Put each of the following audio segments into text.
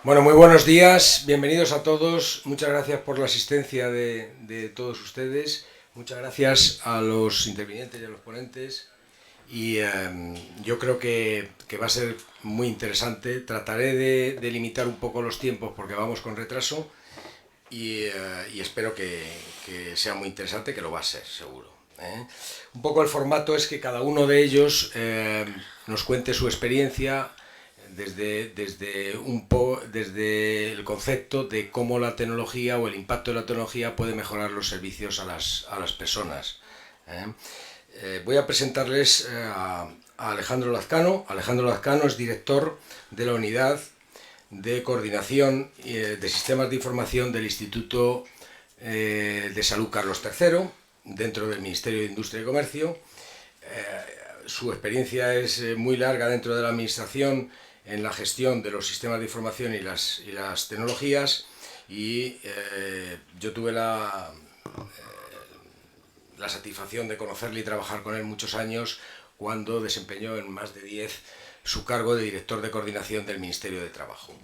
Bueno, muy buenos días, bienvenidos a todos. Muchas gracias por la asistencia de todos ustedes. Muchas gracias a los intervinientes y a los ponentes. Y yo creo que va a ser muy interesante. Trataré de limitar un poco los tiempos porque vamos con retraso y espero que sea muy interesante, que lo va a ser, seguro. Un poco el formato es que cada uno de ellos nos cuente su experiencia desde el concepto de cómo la tecnología o el impacto de la tecnología puede mejorar los servicios a las personas. Voy a presentarles a Alejandro Lazcano. Alejandro Lazcano es director de la unidad de coordinación de sistemas de información del Instituto de Salud Carlos III, dentro del Ministerio de Industria y Comercio. Su experiencia es muy larga dentro de la administración en la gestión de los sistemas de información y las tecnologías, y yo tuve la satisfacción de conocerle y trabajar con él muchos años cuando desempeñó en más de 10 su cargo de director de coordinación del Ministerio de Trabajo.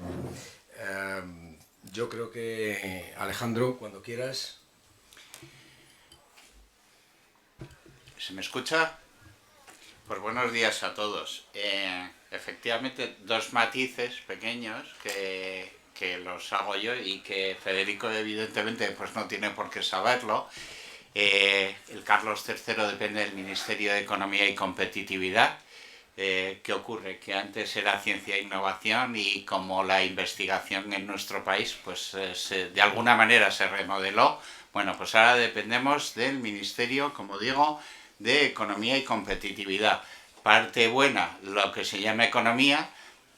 Yo creo que, Alejandro, cuando quieras. ¿Se me escucha? Pues buenos días a todos. Efectivamente, dos matices pequeños que los hago yo y que Federico evidentemente pues no tiene por qué saberlo. El Carlos III depende del Ministerio de Economía y Competitividad. ¿Qué ocurre? Que antes era ciencia e innovación, y como la investigación en nuestro país pues de alguna manera se remodeló, bueno, pues ahora dependemos del Ministerio, como digo, de Economía y Competitividad. Parte buena, lo que se llama economía,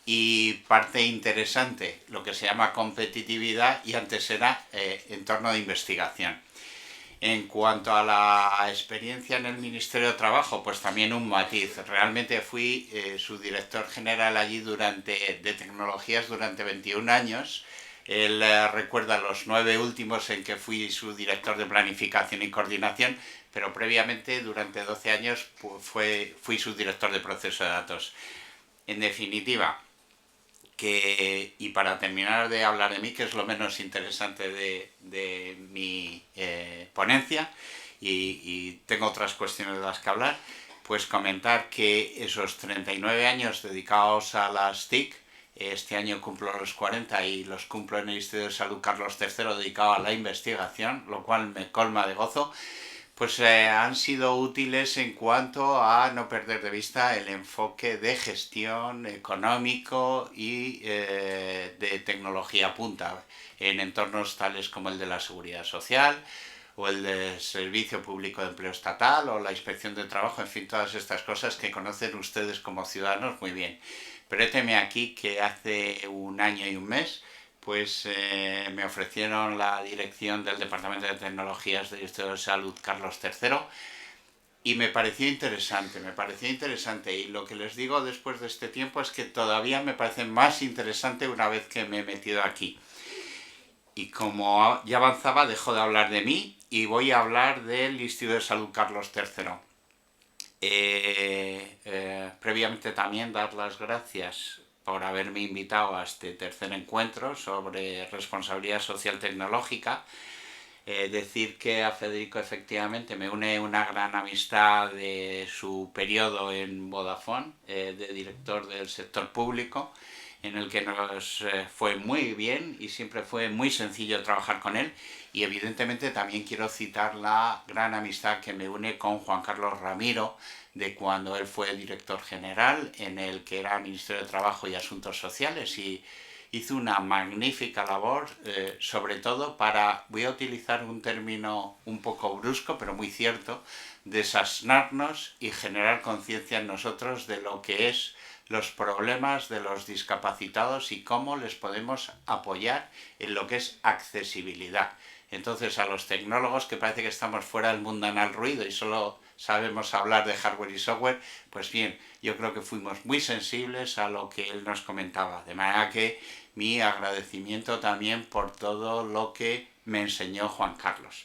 y parte interesante, lo que se llama competitividad, y antes era entorno de investigación. En cuanto a la experiencia en el Ministerio de Trabajo, pues también un matiz. Realmente fui su director general allí de tecnologías durante 21 años. Él recuerda los 9 últimos en que fui su director de planificación y coordinación, pero previamente durante 12 años fui su director de proceso de datos. En definitiva, y para terminar de hablar de mí, que es lo menos interesante de mi ponencia, y tengo otras cuestiones de las que hablar, pues comentar que esos 39 años dedicados a las TIC, este año cumplo los 40 y los cumplo en el Instituto de Salud Carlos III dedicado a la investigación, lo cual me colma de gozo, pues han sido útiles en cuanto a no perder de vista el enfoque de gestión económico y de tecnología punta en entornos tales como el de la seguridad social o el del Servicio Público de Empleo Estatal o la Inspección de Trabajo, en fin, todas estas cosas que conocen ustedes como ciudadanos muy bien. Pero héteme aquí que hace un año y un mes pues me ofrecieron la dirección del Departamento de Tecnologías del Instituto de Salud Carlos III, y me pareció interesante, y lo que les digo después de este tiempo es que todavía me parece más interesante una vez que me he metido aquí. Y como ya avanzaba, dejo de hablar de mí y voy a hablar del Instituto de Salud Carlos III. Previamente también dar las gracias por haberme invitado a este tercer encuentro sobre responsabilidad social tecnológica. Decir que a Federico efectivamente me une una gran amistad de su periodo en Vodafone, de director del sector público, en el que nos fue muy bien y siempre fue muy sencillo trabajar con él. Y evidentemente también quiero citar la gran amistad que me une con Juan Carlos Ramiro, de cuando él fue director general, en el que era Ministerio de Trabajo y Asuntos Sociales, y hizo una magnífica labor, sobre todo para, voy a utilizar un término un poco brusco, pero muy cierto, desasnarnos y generar conciencia en nosotros de lo que es los problemas de los discapacitados y cómo les podemos apoyar en lo que es accesibilidad. Entonces, a los tecnólogos que parece que estamos fuera del mundanal ruido y solo sabemos hablar de hardware y software, pues bien, yo creo que fuimos muy sensibles a lo que él nos comentaba. De manera que mi agradecimiento también por todo lo que me enseñó Juan Carlos.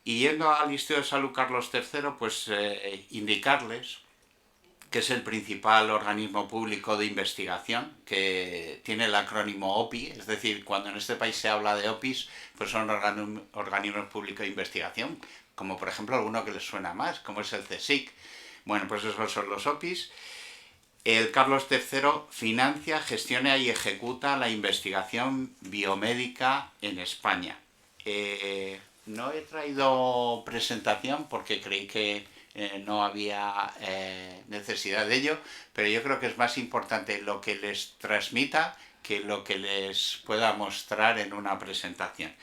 Y yendo al Instituto de Salud Carlos III, pues indicarles que es el principal organismo público de investigación, que tiene el acrónimo OPI, es decir, cuando en este país se habla de OPIs, pues son organismos públicos de investigación, como por ejemplo alguno que les suena más, como es el CSIC. Bueno, pues esos son los OPIs. El Carlos III financia, gestiona y ejecuta la investigación biomédica en España. No he traído presentación porque creí que no había necesidad de ello, pero yo creo que es más importante lo que les transmita que lo que les pueda mostrar en una presentación.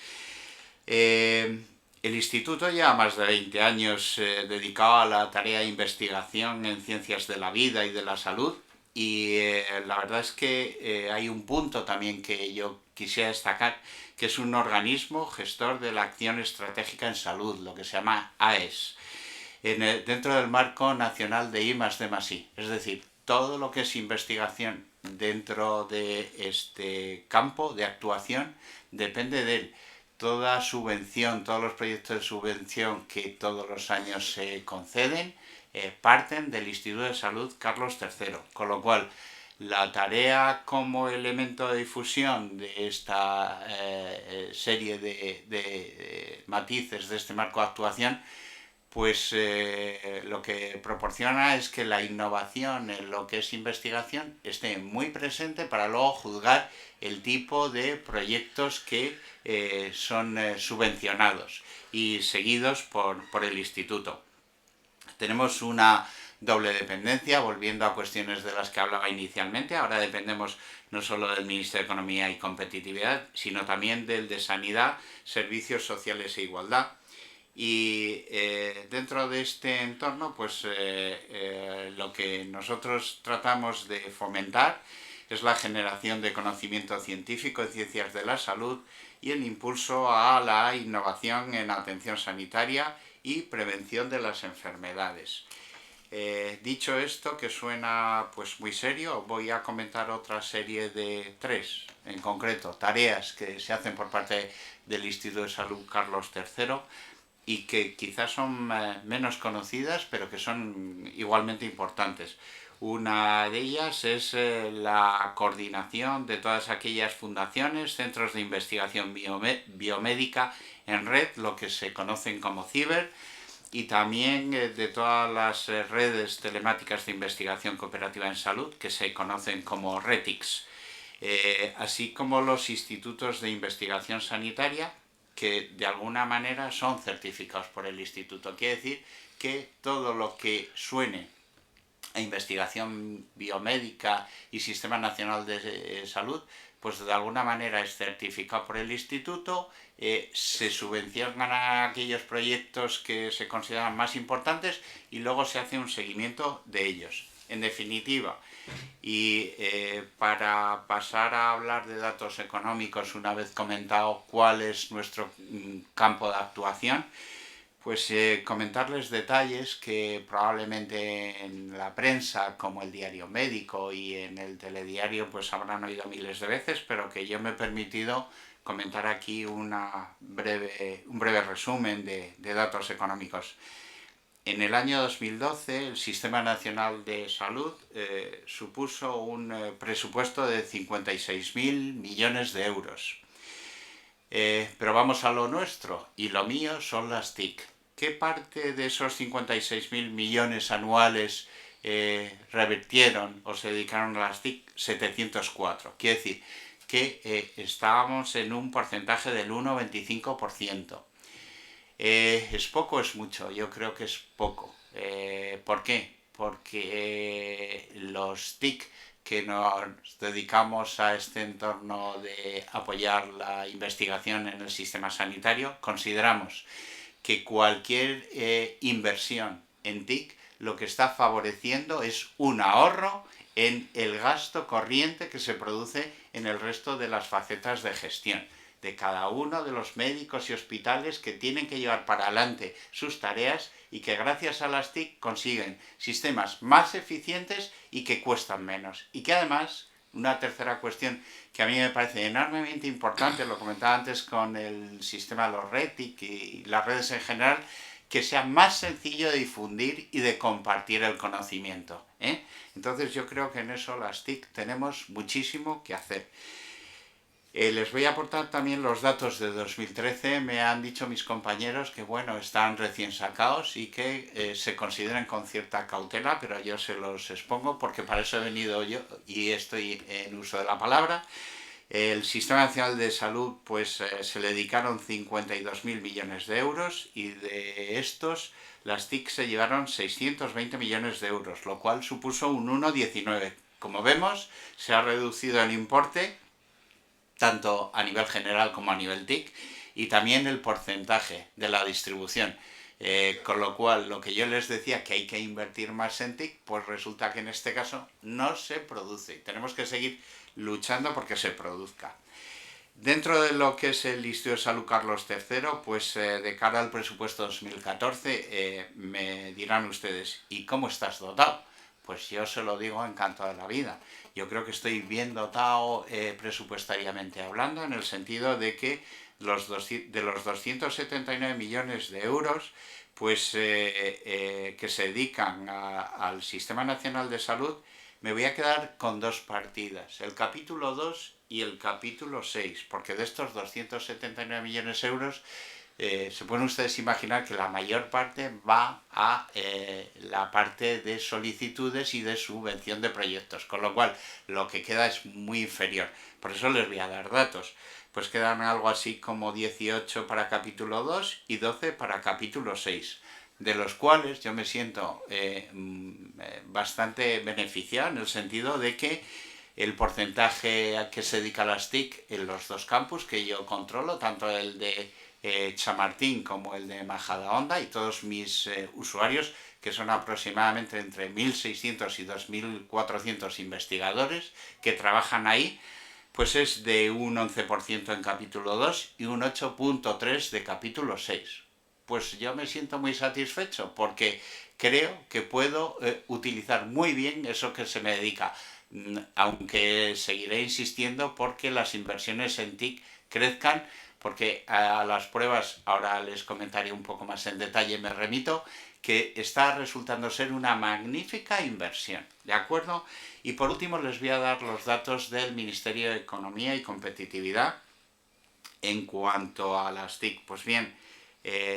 El instituto lleva más de 20 años dedicado a la tarea de investigación en ciencias de la vida y de la salud, y la verdad es que hay un punto también que yo quisiera destacar, que es un organismo gestor de la acción estratégica en salud, lo que se llama AES, dentro del marco nacional de I+D+I. Es decir, todo lo que es investigación dentro de este campo de actuación depende de él. Toda subvención, todos los proyectos de subvención que todos los años se conceden, parten del Instituto de Salud Carlos III, con lo cual la tarea como elemento de difusión de esta serie de matices de este marco de actuación, pues lo que proporciona es que la innovación en lo que es investigación esté muy presente para luego juzgar el tipo de proyectos que son subvencionados y seguidos por el instituto. Tenemos una doble dependencia, volviendo a cuestiones de las que hablaba inicialmente. Ahora dependemos no solo del Ministerio de Economía y Competitividad, sino también del de Sanidad, Servicios Sociales e Igualdad. Y dentro de este entorno, pues lo que nosotros tratamos de fomentar es la generación de conocimiento científico en ciencias de la salud y el impulso a la innovación en atención sanitaria y prevención de las enfermedades. Dicho esto, que suena pues muy serio, voy a comentar otra serie de 3, en concreto, tareas que se hacen por parte del Instituto de Salud Carlos III y que quizás son menos conocidas, pero que son igualmente importantes. Una de ellas es la coordinación de todas aquellas fundaciones, centros de investigación biomédica en red, lo que se conocen como CIBER, y también de todas las redes telemáticas de investigación cooperativa en salud, que se conocen como RETICS, así como los institutos de investigación sanitaria, que de alguna manera son certificados por el instituto. Quiere decir que todo lo que suene a investigación biomédica y Sistema Nacional de Salud, pues de alguna manera es certificado por el instituto, se subvencionan a aquellos proyectos que se consideran más importantes y luego se hace un seguimiento de ellos. En definitiva, y para pasar a hablar de datos económicos, una vez comentado cuál es nuestro campo de actuación, pues comentarles detalles que probablemente en la prensa, como el Diario Médico y en el telediario, pues habrán oído miles de veces, pero que yo me he permitido comentar aquí un breve resumen de datos económicos. En el año 2012 el Sistema Nacional de Salud supuso un presupuesto de 56.000 millones de euros. Pero vamos a lo nuestro, y lo mío son las TIC. ¿Qué parte de esos 56.000 millones anuales revirtieron o se dedicaron a las TIC? 704. Quiere decir que estábamos en un porcentaje del 1,25%. ¿Es poco o es mucho? Yo creo que es poco. ¿Por qué? Porque los TIC que nos dedicamos a este entorno de apoyar la investigación en el sistema sanitario, consideramos que cualquier inversión en TIC lo que está favoreciendo es un ahorro en el gasto corriente que se produce en el resto de las facetas de gestión de cada uno de los médicos y hospitales que tienen que llevar para adelante sus tareas y que gracias a las TIC consiguen sistemas más eficientes y que cuestan menos. Y que además, una tercera cuestión que a mí me parece enormemente importante, lo comentaba antes con el sistema de los RETIC y las redes en general, que sea más sencillo de difundir y de compartir el conocimiento, ¿eh? Entonces yo creo que en eso las TIC tenemos muchísimo que hacer. Les voy a aportar también los datos de 2013. Me han dicho mis compañeros que, bueno, están recién sacados y que se consideran con cierta cautela, pero yo se los expongo porque para eso he venido yo y estoy en uso de la palabra. El Sistema Nacional de Salud, pues se le dedicaron 52.000 millones de euros y de estos las TIC se llevaron 620 millones de euros, lo cual supuso un 1,19. Como vemos, se ha reducido el importe tanto a nivel general como a nivel TIC, y también el porcentaje de la distribución. Con lo cual, lo que yo les decía que hay que invertir más en TIC, pues resulta que en este caso no se produce. Tenemos que seguir luchando porque se produzca. Dentro de lo que es el Instituto de Salud Carlos III, pues de cara al presupuesto 2014, me dirán ustedes, ¿y cómo estás dotado? Pues yo se lo digo encantado de la vida. Yo creo que estoy bien dotado presupuestariamente hablando, en el sentido de que de los 279 millones de euros pues, que se dedican al Sistema Nacional de Salud, me voy a quedar con dos partidas, el capítulo 2 y el capítulo 6, porque de estos 279 millones de euros se pueden ustedes imaginar que la mayor parte va a la parte de solicitudes y de subvención de proyectos, con lo cual lo que queda es muy inferior. Por eso les voy a dar datos. Pues quedan algo así como 18 para capítulo 2 y 12 para capítulo 6, de los cuales yo me siento bastante beneficiado en el sentido de que el porcentaje a que se dedica a las TIC en los dos campus que yo controlo, tanto el de Chamartín como el de Majadahonda, y todos mis usuarios, que son aproximadamente entre 1.600 y 2.400 investigadores que trabajan ahí, pues es de un 11% en capítulo 2 y un 8,3% de capítulo 6. Pues yo me siento muy satisfecho porque creo que puedo utilizar muy bien eso que se me dedica, aunque seguiré insistiendo porque las inversiones en TIC crezcan, porque a las pruebas, ahora les comentaré un poco más en detalle, me remito, que está resultando ser una magnífica inversión, ¿de acuerdo? Y por último les voy a dar los datos del Ministerio de Economía y Competitividad en cuanto a las TIC. Pues bien,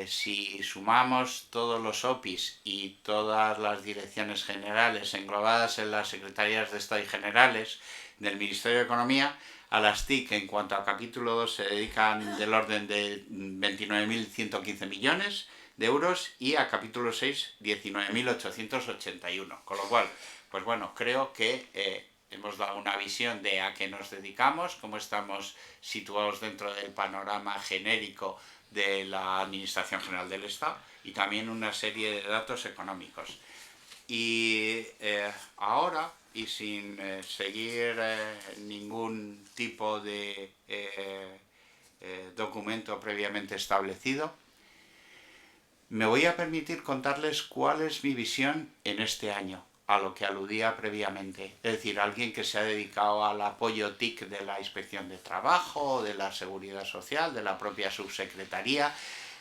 si sumamos todos los OPIs y todas las direcciones generales englobadas en las secretarías de Estado y generales del Ministerio de Economía, a las TIC en cuanto a capítulo 2 se dedican del orden de 29.115 millones de euros y a capítulo 6 19.881, con lo cual, pues bueno, creo que hemos dado una visión de a qué nos dedicamos, cómo estamos situados dentro del panorama genérico de la Administración General del Estado y también una serie de datos económicos. Y ahora, y sin seguir ningún tipo de documento previamente establecido, me voy a permitir contarles cuál es mi visión en este año, a lo que aludía previamente. Es decir, alguien que se ha dedicado al apoyo TIC de la Inspección de Trabajo, de la Seguridad Social, de la propia subsecretaría.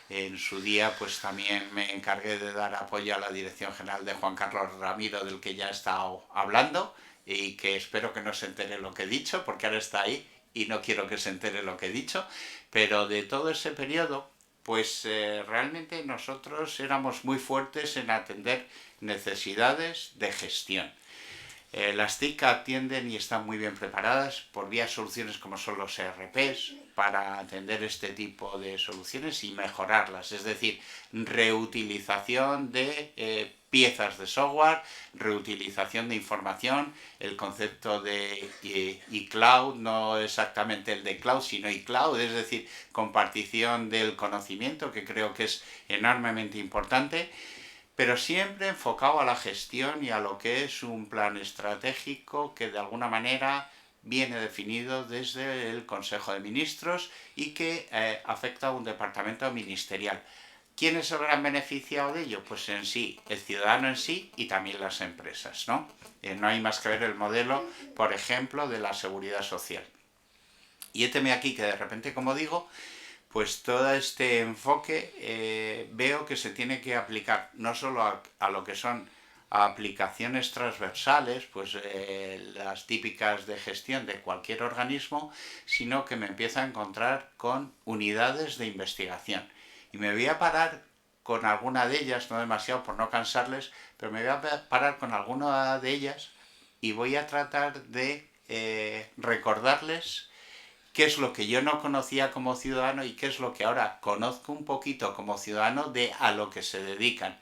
En su día pues también me encargué de dar apoyo a la Dirección General de Juan Carlos Ramiro, del que ya he estado hablando, y que espero que no se entere lo que he dicho, porque ahora está ahí y no quiero que se entere lo que he dicho. Pero de todo ese periodo, pues realmente nosotros éramos muy fuertes en atender necesidades de gestión. Las TIC atienden y están muy bien preparadas por vía soluciones como son los ERPs para atender este tipo de soluciones y mejorarlas, es decir, reutilización de piezas de software, reutilización de información, el concepto de iCloud, no exactamente el de cloud, sino iCloud, es decir, compartición del conocimiento, que creo que es enormemente importante, pero siempre enfocado a la gestión y a lo que es un plan estratégico que de alguna manera viene definido desde el Consejo de Ministros y que afecta a un departamento ministerial. ¿Quién es el gran beneficiado de ello? Pues en sí, el ciudadano en sí y también las empresas, ¿no? No hay más que ver el modelo, por ejemplo, de la seguridad social. Y héteme aquí que de repente, como digo, pues todo este enfoque veo que se tiene que aplicar no solo a lo que son aplicaciones transversales, pues las típicas de gestión de cualquier organismo, sino que me empiezo a encontrar con unidades de investigación. Y me voy a parar con alguna de ellas, no demasiado por no cansarles, pero me voy a parar con alguna de ellas y voy a tratar de recordarles qué es lo que yo no conocía como ciudadano y qué es lo que ahora conozco un poquito como ciudadano de a lo que se dedican.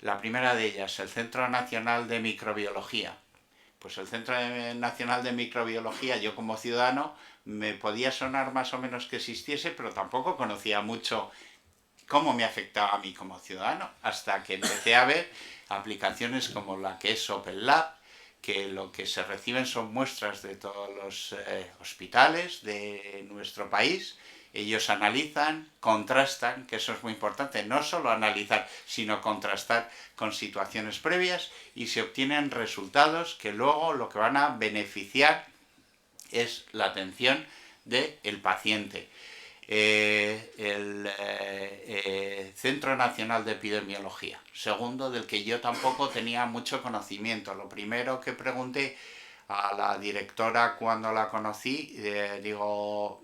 La primera de ellas, el Centro Nacional de Microbiología. Pues el Centro Nacional de Microbiología, yo como ciudadano, me podía sonar más o menos que existiese, pero tampoco conocía mucho cómo me afectaba a mí como ciudadano, hasta que empecé a ver aplicaciones como la que es Open Lab, que lo que se reciben son muestras de todos los hospitales de nuestro país. Ellos analizan, contrastan, que eso es muy importante, no solo analizar, sino contrastar con situaciones previas y se obtienen resultados que luego lo que van a beneficiar es la atención del paciente. El Centro Nacional de Epidemiología, segundo, del que yo tampoco tenía mucho conocimiento. Lo primero que pregunté a la directora cuando la conocí, digo,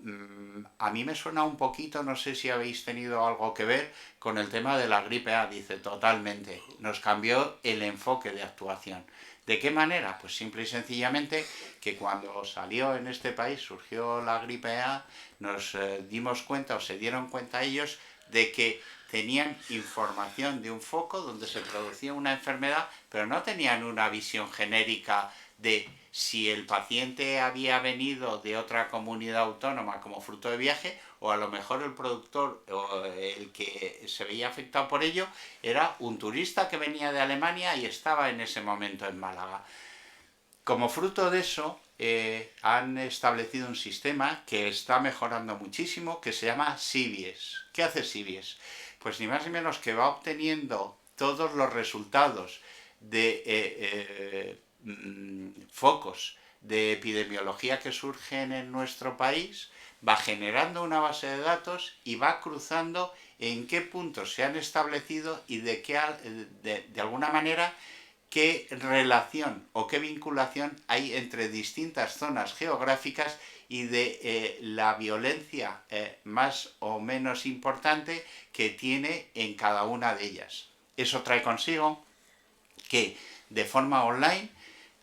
a mí me suena un poquito, no sé si habéis tenido algo que ver con el tema de la gripe A. Dice, totalmente, nos cambió el enfoque de actuación. ¿De qué manera? Pues simple y sencillamente que cuando salió en este país, surgió la gripe A, nos dimos cuenta o se dieron cuenta ellos de que tenían información de un foco donde se producía una enfermedad, pero no tenían una visión genérica de si el paciente había venido de otra comunidad autónoma como fruto de viaje o a lo mejor el productor o el que se veía afectado por ello era un turista que venía de Alemania y estaba en ese momento en Málaga. Como fruto de eso, han establecido un sistema que está mejorando muchísimo, que se llama Sibies. ¿Qué hace Sibies? Pues ni más ni menos que va obteniendo todos los resultados de focos de epidemiología que surgen en nuestro país, va generando una base de datos y va cruzando en qué puntos se han establecido y de alguna manera qué relación o qué vinculación hay entre distintas zonas geográficas y de la violencia más o menos importante que tiene en cada una de ellas. Eso trae consigo que de forma online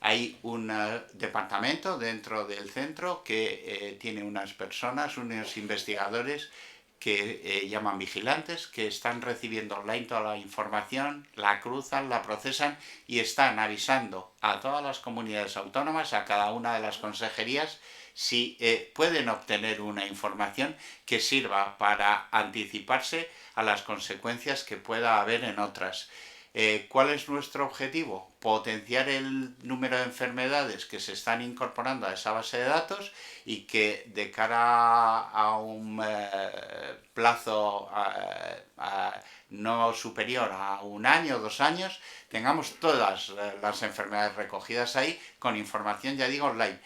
hay un departamento dentro del centro que tiene unas personas, unos investigadores que llaman vigilantes, que están recibiendo online toda la información, la cruzan, la procesan y están avisando a todas las comunidades autónomas, a cada una de las consejerías, si pueden obtener una información que sirva para anticiparse a las consecuencias que pueda haber en otras. ¿Cuál es nuestro objetivo? Potenciar el número de enfermedades que se están incorporando a esa base de datos y que de cara a un plazo no superior a un año o 2 años tengamos todas las enfermedades recogidas ahí con información, ya digo, online.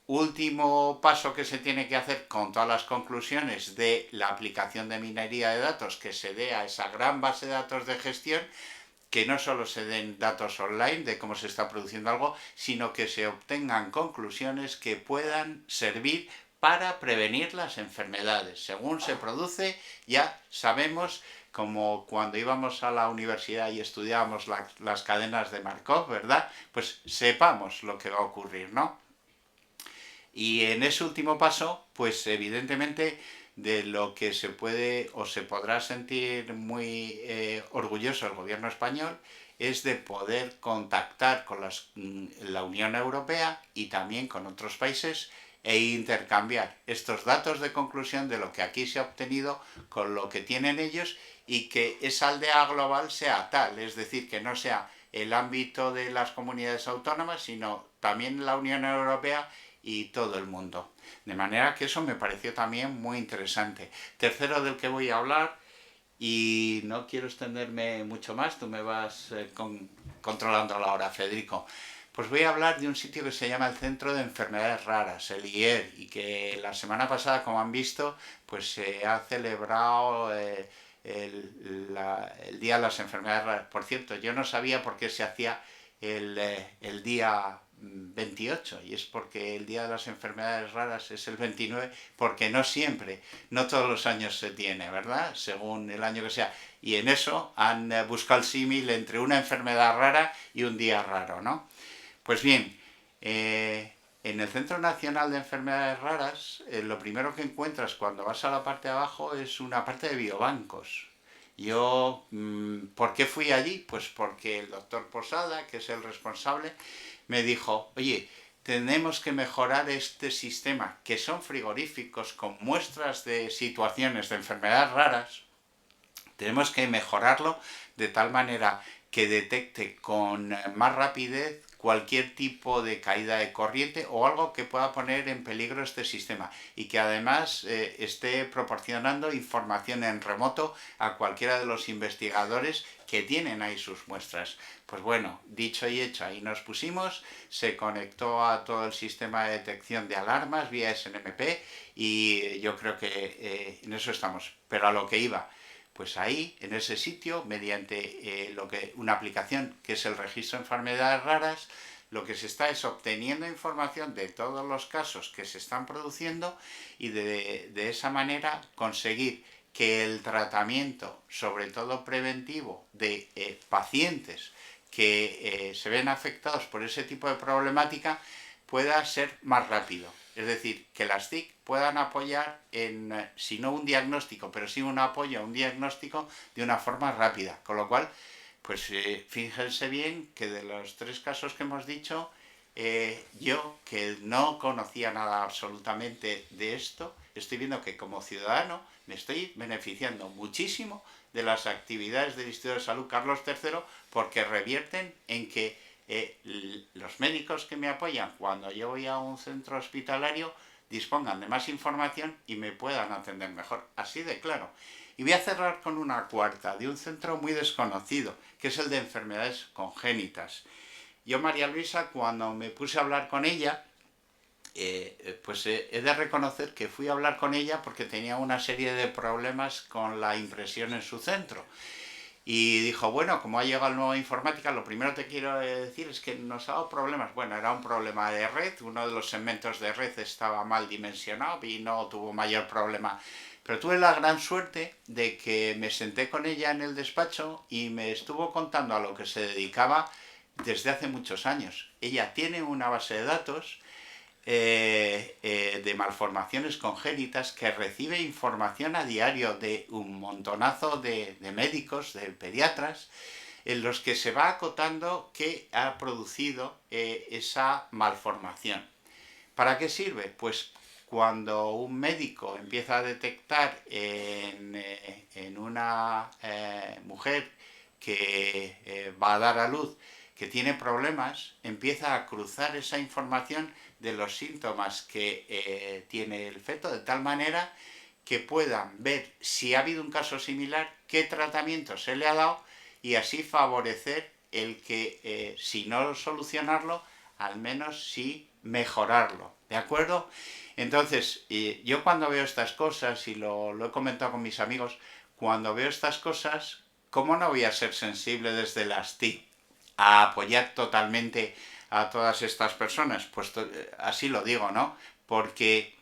Último paso que se tiene que hacer con todas las conclusiones de la aplicación de minería de datos que se dé a esa gran base de datos de gestión, que no solo se den datos online de cómo se está produciendo algo, sino que se obtengan conclusiones que puedan servir para prevenir las enfermedades. Según se produce, ya sabemos, como cuando íbamos a la universidad y estudiábamos las cadenas de Markov, ¿verdad? Pues sepamos lo que va a ocurrir, ¿no? Y en ese último paso, pues evidentemente de lo que se puede o se podrá sentir muy orgulloso el gobierno español es de poder contactar con la Unión Europea y también con otros países e intercambiar estos datos de conclusión de lo que aquí se ha obtenido con lo que tienen ellos y que esa aldea global sea tal, es decir, que no sea el ámbito de las comunidades autónomas, sino también la Unión Europea y todo el mundo. De manera que eso me pareció también muy interesante. Tercero del que voy a hablar, y no quiero extenderme mucho más, tú me vas controlando la hora, Federico. Pues voy a hablar de un sitio que se llama el Centro de Enfermedades Raras, el IER, y que la semana pasada, como han visto, pues se ha celebrado el Día de las Enfermedades Raras. Por cierto, yo no sabía por qué se hacía el día 28, y es porque el Día de las Enfermedades Raras es el 29, porque no siempre, no todos los años se tiene, ¿verdad? Según el año que sea. Y en eso han buscado el símil entre una enfermedad rara y un día raro, ¿no? Pues bien, en el Centro Nacional de Enfermedades Raras, lo primero que encuentras cuando vas a la parte de abajo es una parte de biobancos. Yo, ¿por qué fui allí? Pues porque el doctor Posada, que es el responsable, me dijo, oye, tenemos que mejorar este sistema, que son frigoríficos con muestras de situaciones de enfermedades raras, tenemos que mejorarlo de tal manera que detecte con más rapidez cualquier tipo de caída de corriente o algo que pueda poner en peligro este sistema y que además esté proporcionando información en remoto a cualquiera de los investigadores que tienen ahí sus muestras. Pues bueno, dicho y hecho, ahí nos pusimos, se conectó a todo el sistema de detección de alarmas vía SNMP y yo creo que en eso estamos. Pero a lo que iba, pues ahí, en ese sitio, mediante una aplicación que es el registro de enfermedades raras, lo que se está es obteniendo información de todos los casos que se están produciendo y de esa manera conseguir que el tratamiento, sobre todo preventivo, de pacientes que se ven afectados por ese tipo de problemática pueda ser más rápido. Es decir, que las TIC puedan apoyar en, si no un diagnóstico, pero sí un apoyo a un diagnóstico de una forma rápida. Con lo cual, pues fíjense bien que de los 3 casos que hemos dicho, yo, que no conocía nada absolutamente de esto, estoy viendo que como ciudadano me estoy beneficiando muchísimo de las actividades del Instituto de Salud Carlos III porque revierten en que los médicos que me apoyan cuando yo voy a un centro hospitalario dispongan de más información y me puedan atender mejor. Así de claro. Y voy a cerrar con una cuarta, de un centro muy desconocido, que es el de enfermedades congénitas. Yo, María Luisa, cuando me puse a hablar con ella, pues he de reconocer que fui a hablar con ella porque tenía una serie de problemas con la impresión en su centro. Y dijo, bueno, como ha llegado el nuevo informática, lo primero que te quiero decir es que nos ha dado problemas. Bueno, era un problema de red, uno de los segmentos de red estaba mal dimensionado y no tuvo mayor problema. Pero tuve la gran suerte de que me senté con ella en el despacho y me estuvo contando a lo que se dedicaba desde hace muchos años. Ella tiene una base de datos de malformaciones congénitas que recibe información a diario de un montonazo de médicos, de pediatras, en los que se va acotando qué ha producido esa malformación. ¿Para qué sirve? Pues cuando un médico empieza a detectar en una mujer que va a dar a luz que tiene problemas, empieza a cruzar esa información de los síntomas que tiene el feto, de tal manera que puedan ver si ha habido un caso similar, qué tratamiento se le ha dado y así favorecer el que, si no solucionarlo, al menos sí mejorarlo. ¿De acuerdo? Entonces, yo cuando veo estas cosas, y lo he comentado con mis amigos, cuando veo estas cosas, ¿cómo no voy a ser sensible desde las TIC a apoyar totalmente a todas estas personas? Pues así lo digo, ¿no? Porque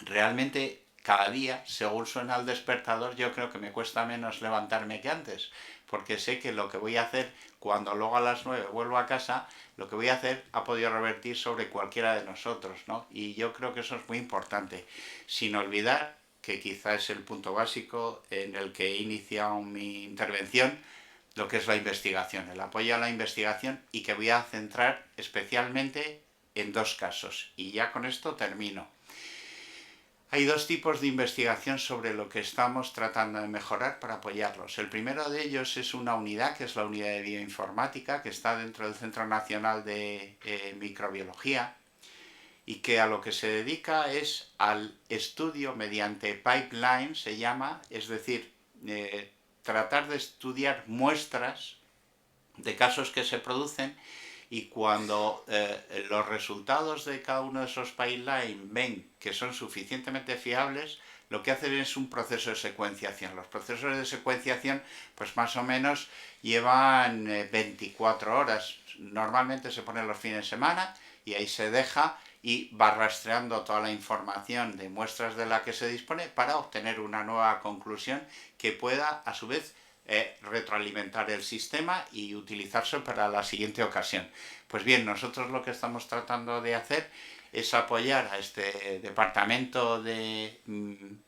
realmente cada día, según suena el despertador, yo creo que me cuesta menos levantarme que antes, porque sé que lo que voy a hacer cuando luego a las 9 vuelvo a casa, lo que voy a hacer ha podido revertir sobre cualquiera de nosotros, ¿no? Y yo creo que eso es muy importante, sin olvidar que quizá es el punto básico en el que he iniciado mi intervención, lo que es la investigación, el apoyo a la investigación, y que voy a centrar especialmente en 2 casos. Y ya con esto termino. Hay 2 tipos de investigación sobre lo que estamos tratando de mejorar para apoyarlos. El primero de ellos es una unidad, que es la unidad de bioinformática, que está dentro del Centro Nacional de Microbiología, y que a lo que se dedica es al estudio mediante pipeline, se llama, es decir, tratar de estudiar muestras de casos que se producen y cuando los resultados de cada uno de esos pipelines ven que son suficientemente fiables, lo que hacen es un proceso de secuenciación. Los procesos de secuenciación, pues más o menos llevan 24 horas. Normalmente se ponen los fines de semana y ahí se deja y va rastreando toda la información de muestras de la que se dispone para obtener una nueva conclusión que pueda, a su vez, retroalimentar el sistema y utilizarse para la siguiente ocasión. Pues bien, nosotros lo que estamos tratando de hacer es apoyar a este departamento de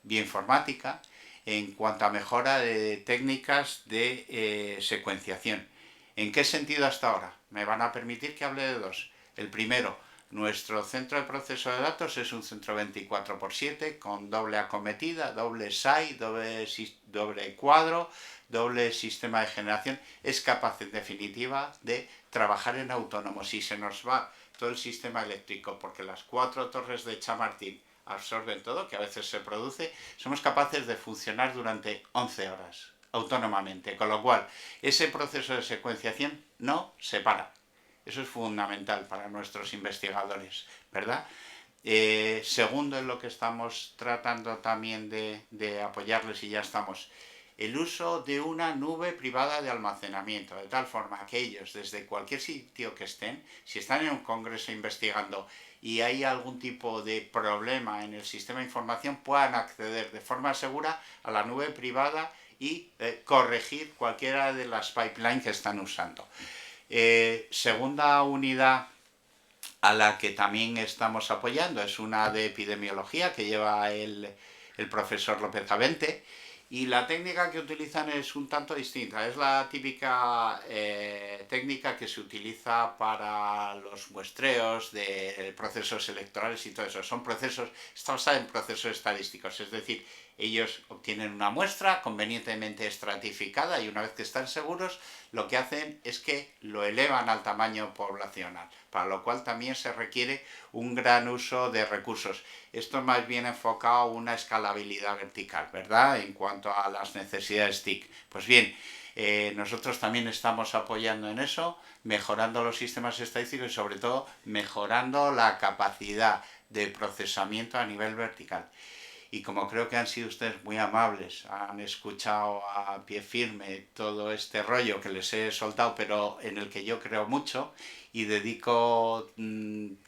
bioinformática en cuanto a mejora de técnicas de secuenciación. ¿En qué sentido hasta ahora? Me van a permitir que hable de dos. El primero, nuestro centro de proceso de datos es un centro 24/7 con doble acometida, doble SAI, doble cuadro, doble sistema de generación. Es capaz en definitiva de trabajar en autónomo. Si se nos va todo el sistema eléctrico porque las 4 torres de Chamartín absorben todo, que a veces se produce, somos capaces de funcionar durante 11 horas autónomamente, con lo cual ese proceso de secuenciación no se para. Eso es fundamental para nuestros investigadores, ¿verdad? Segundo, en lo que estamos tratando también de apoyarles, y ya estamos, el uso de una nube privada de almacenamiento, de tal forma que ellos, desde cualquier sitio que estén, si están en un congreso investigando y hay algún tipo de problema en el sistema de información, puedan acceder de forma segura a la nube privada y corregir cualquiera de las pipelines que están usando. Segunda unidad a la que también estamos apoyando es una de epidemiología que lleva el profesor López Avente, y la técnica que utilizan es un tanto distinta. Es la típica técnica que se utiliza para los muestreos de procesos electorales y todo eso. Son procesos, está basada en procesos estadísticos, es decir, ellos obtienen una muestra convenientemente estratificada y una vez que están seguros, lo que hacen es que lo elevan al tamaño poblacional, para lo cual también se requiere un gran uso de recursos. Esto es más bien enfocado a una escalabilidad vertical, ¿verdad?, en cuanto a las necesidades TIC. Pues bien, nosotros también estamos apoyando en eso, mejorando los sistemas estadísticos y sobre todo mejorando la capacidad de procesamiento a nivel vertical. Y como creo que han sido ustedes muy amables, han escuchado a pie firme todo este rollo que les he soltado, pero en el que yo creo mucho y dedico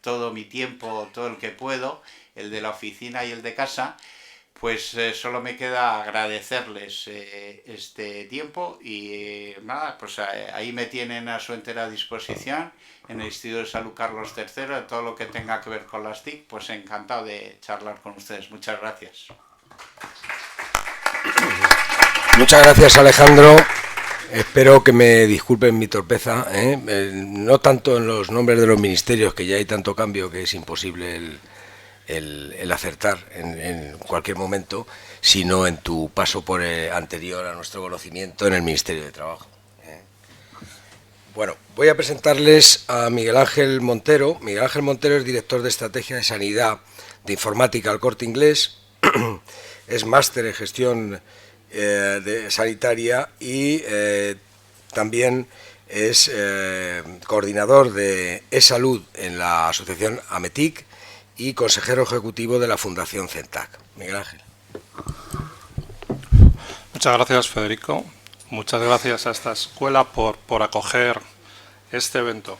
todo mi tiempo, todo el que puedo, el de la oficina y el de casa, pues solo me queda agradecerles este tiempo y nada, pues ahí me tienen a su entera disposición en el Instituto de Salud Carlos III, todo lo que tenga que ver con las TIC, pues encantado de charlar con ustedes. Muchas gracias. Muchas gracias, Alejandro. Espero que me disculpen mi torpeza, no tanto en los nombres de los ministerios, que ya hay tanto cambio que es imposible el acertar en cualquier momento, sino en tu paso por anterior a nuestro conocimiento en el Ministerio de Trabajo. Bueno, voy a presentarles a Miguel Ángel Montero. Miguel Ángel Montero es director de Estrategia de Sanidad de Informática al Corte Inglés, es máster en gestión sanitaria y también es coordinador de e-salud en la asociación AMETIC y consejero ejecutivo de la Fundación CENTAC. Miguel Ángel. Muchas gracias, Federico. Muchas gracias a esta escuela por acoger este evento.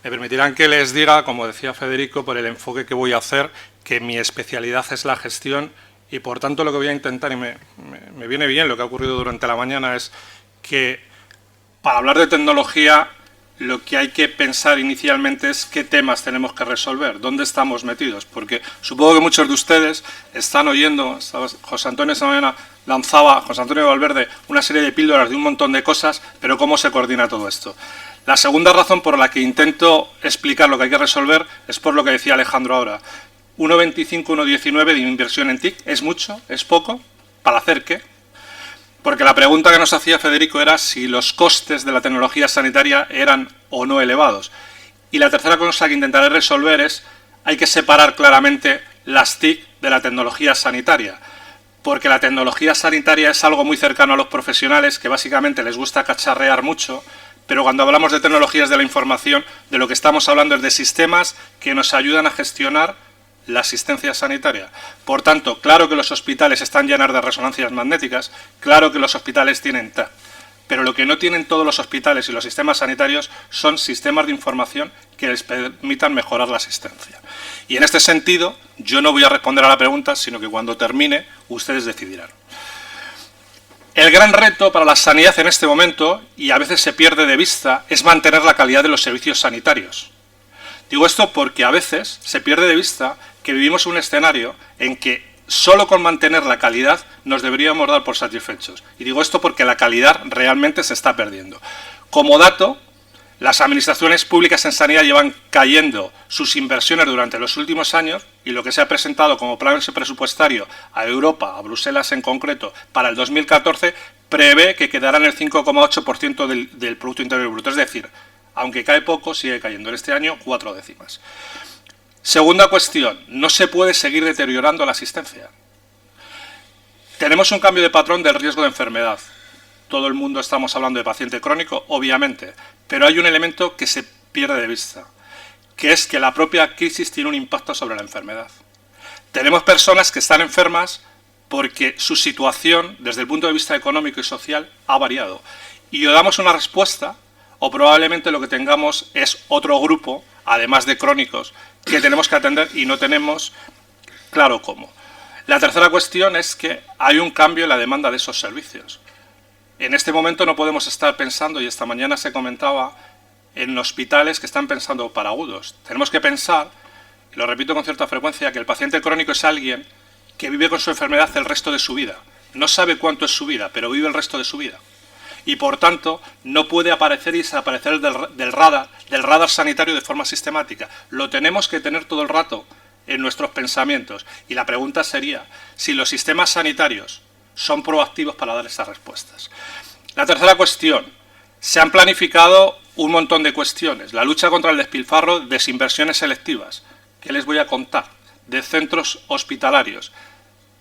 Me permitirán que les diga, como decía Federico, por el enfoque que voy a hacer, que mi especialidad es la gestión y por tanto lo que voy a intentar, y me viene bien lo que ha ocurrido durante la mañana, es que para hablar de tecnología lo que hay que pensar inicialmente es qué temas tenemos que resolver, dónde estamos metidos, porque supongo que muchos de ustedes están oyendo, José Antonio esta mañana lanzaba, José Antonio Valverde, una serie de píldoras de un montón de cosas, pero ¿cómo se coordina todo esto? La segunda razón por la que intento explicar lo que hay que resolver es por lo que decía Alejandro ahora. 1,25, 1,19 de inversión en TIC, ¿es mucho? ¿Es poco? ¿Para hacer qué? Porque la pregunta que nos hacía Federico era si los costes de la tecnología sanitaria eran o no elevados. Y la tercera cosa que intentaré resolver es, hay que separar claramente las TIC de la tecnología sanitaria. Porque la tecnología sanitaria es algo muy cercano a los profesionales, que básicamente les gusta cacharrear mucho, pero cuando hablamos de tecnologías de la información, de lo que estamos hablando es de sistemas que nos ayudan a gestionar la asistencia sanitaria. Por tanto, claro que los hospitales están llenos de resonancias magnéticas, claro que los hospitales tienen TAC, pero lo que no tienen todos los hospitales y los sistemas sanitarios son sistemas de información que les permitan mejorar la asistencia. Y en este sentido, yo no voy a responder a la pregunta, sino que cuando termine, ustedes decidirán. El gran reto para la sanidad en este momento, y a veces se pierde de vista, es mantener la calidad de los servicios sanitarios. Digo esto porque a veces se pierde de vista que vivimos un escenario en que solo con mantener la calidad nos deberíamos dar por satisfechos. Y digo esto porque la calidad realmente se está perdiendo. Como dato, las administraciones públicas en sanidad llevan cayendo sus inversiones durante los últimos años y lo que se ha presentado como plan presupuestario a Europa, a Bruselas en concreto, para el 2014, prevé que quedará en el 5,8% del Producto Interior Bruto. Es decir, aunque cae poco, sigue cayendo. En este año, 4 décimas. Segunda cuestión, no se puede seguir deteriorando la asistencia. Tenemos un cambio de patrón del riesgo de enfermedad. Todo el mundo estamos hablando de paciente crónico, obviamente, pero hay un elemento que se pierde de vista, que es que la propia crisis tiene un impacto sobre la enfermedad. Tenemos personas que están enfermas porque su situación, desde el punto de vista económico y social, ha variado. Y o damos una respuesta, o probablemente lo que tengamos es otro grupo, además de crónicos, que tenemos que atender y no tenemos claro cómo. La tercera cuestión es que hay un cambio en la demanda de esos servicios. En este momento no podemos estar pensando, y esta mañana se comentaba, en hospitales que están pensando para agudos. Tenemos que pensar, y lo repito con cierta frecuencia, que el paciente crónico es alguien que vive con su enfermedad el resto de su vida. No sabe cuánto es su vida, pero vive el resto de su vida. Y por tanto no puede aparecer y desaparecer del radar sanitario de forma sistemática. Lo tenemos que tener todo el rato en nuestros pensamientos. Y la pregunta sería si los sistemas sanitarios son proactivos para dar esas respuestas. La tercera cuestión, se han planificado un montón de cuestiones. La lucha contra el despilfarro, desinversiones selectivas. ¿Qué les voy a contar? De centros hospitalarios,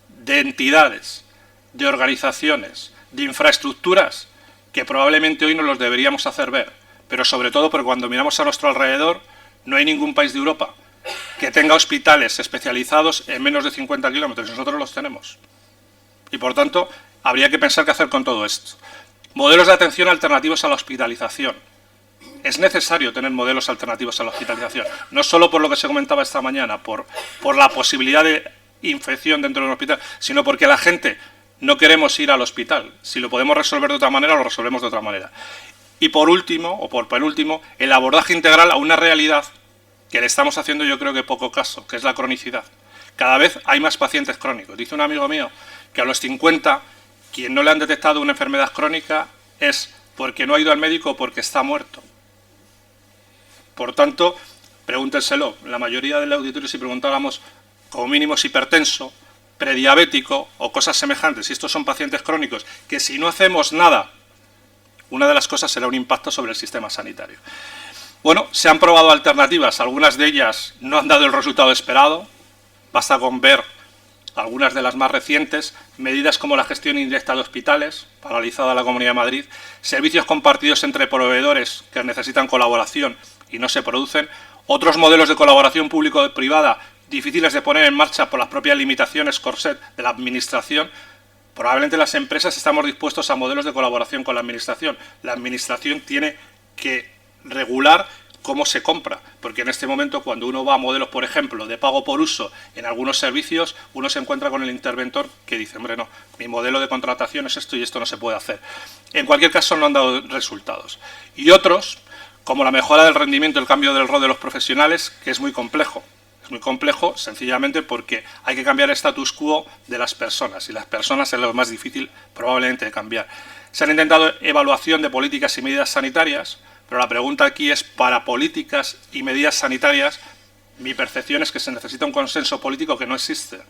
de entidades, de organizaciones, de infraestructuras que probablemente hoy no los deberíamos hacer ver, pero sobre todo porque cuando miramos a nuestro alrededor no hay ningún país de Europa que tenga hospitales especializados en menos de 50 kilómetros, nosotros los tenemos. Y por tanto, habría que pensar qué hacer con todo esto. Modelos de atención alternativos a la hospitalización. Es necesario tener modelos alternativos a la hospitalización, no solo por lo que se comentaba esta mañana, por la posibilidad de infección dentro de un hospital, sino porque la gente no queremos ir al hospital. Si lo podemos resolver de otra manera, lo resolvemos de otra manera. Y por último, o por penúltimo, el abordaje integral a una realidad que le estamos haciendo yo creo que poco caso, que es la cronicidad. Cada vez hay más pacientes crónicos. Dice un amigo mío que a los 50, quien no le han detectado una enfermedad crónica es porque no ha ido al médico o porque está muerto. Por tanto, pregúntenselo. La mayoría del auditorio, si preguntáramos como mínimo es hipertenso, prediabético o cosas semejantes, si estos son pacientes crónicos, que si no hacemos nada, una de las cosas será un impacto sobre el sistema sanitario. Bueno, se han probado alternativas, algunas de ellas no han dado el resultado esperado, basta con ver algunas de las más recientes, medidas como la gestión indirecta de hospitales, paralizada la Comunidad de Madrid, servicios compartidos entre proveedores que necesitan colaboración y no se producen, otros modelos de colaboración público-privada difíciles de poner en marcha por las propias limitaciones corset de la administración. Probablemente las empresas estamos dispuestos a modelos de colaboración con la administración. La administración tiene que regular cómo se compra, porque en este momento cuando uno va a modelos, por ejemplo, de pago por uso en algunos servicios, uno se encuentra con el interventor que dice, hombre, no, mi modelo de contratación es esto y esto no se puede hacer. En cualquier caso no han dado resultados. Y otros, como la mejora del rendimiento, el cambio del rol de los profesionales, que es muy complejo. Es muy complejo sencillamente porque hay que cambiar el status quo de las personas y las personas es lo más difícil probablemente de cambiar. Se han intentado evaluación de políticas y medidas sanitarias, pero la pregunta aquí es, para políticas y medidas sanitarias, mi percepción es que se necesita un consenso político que no existe.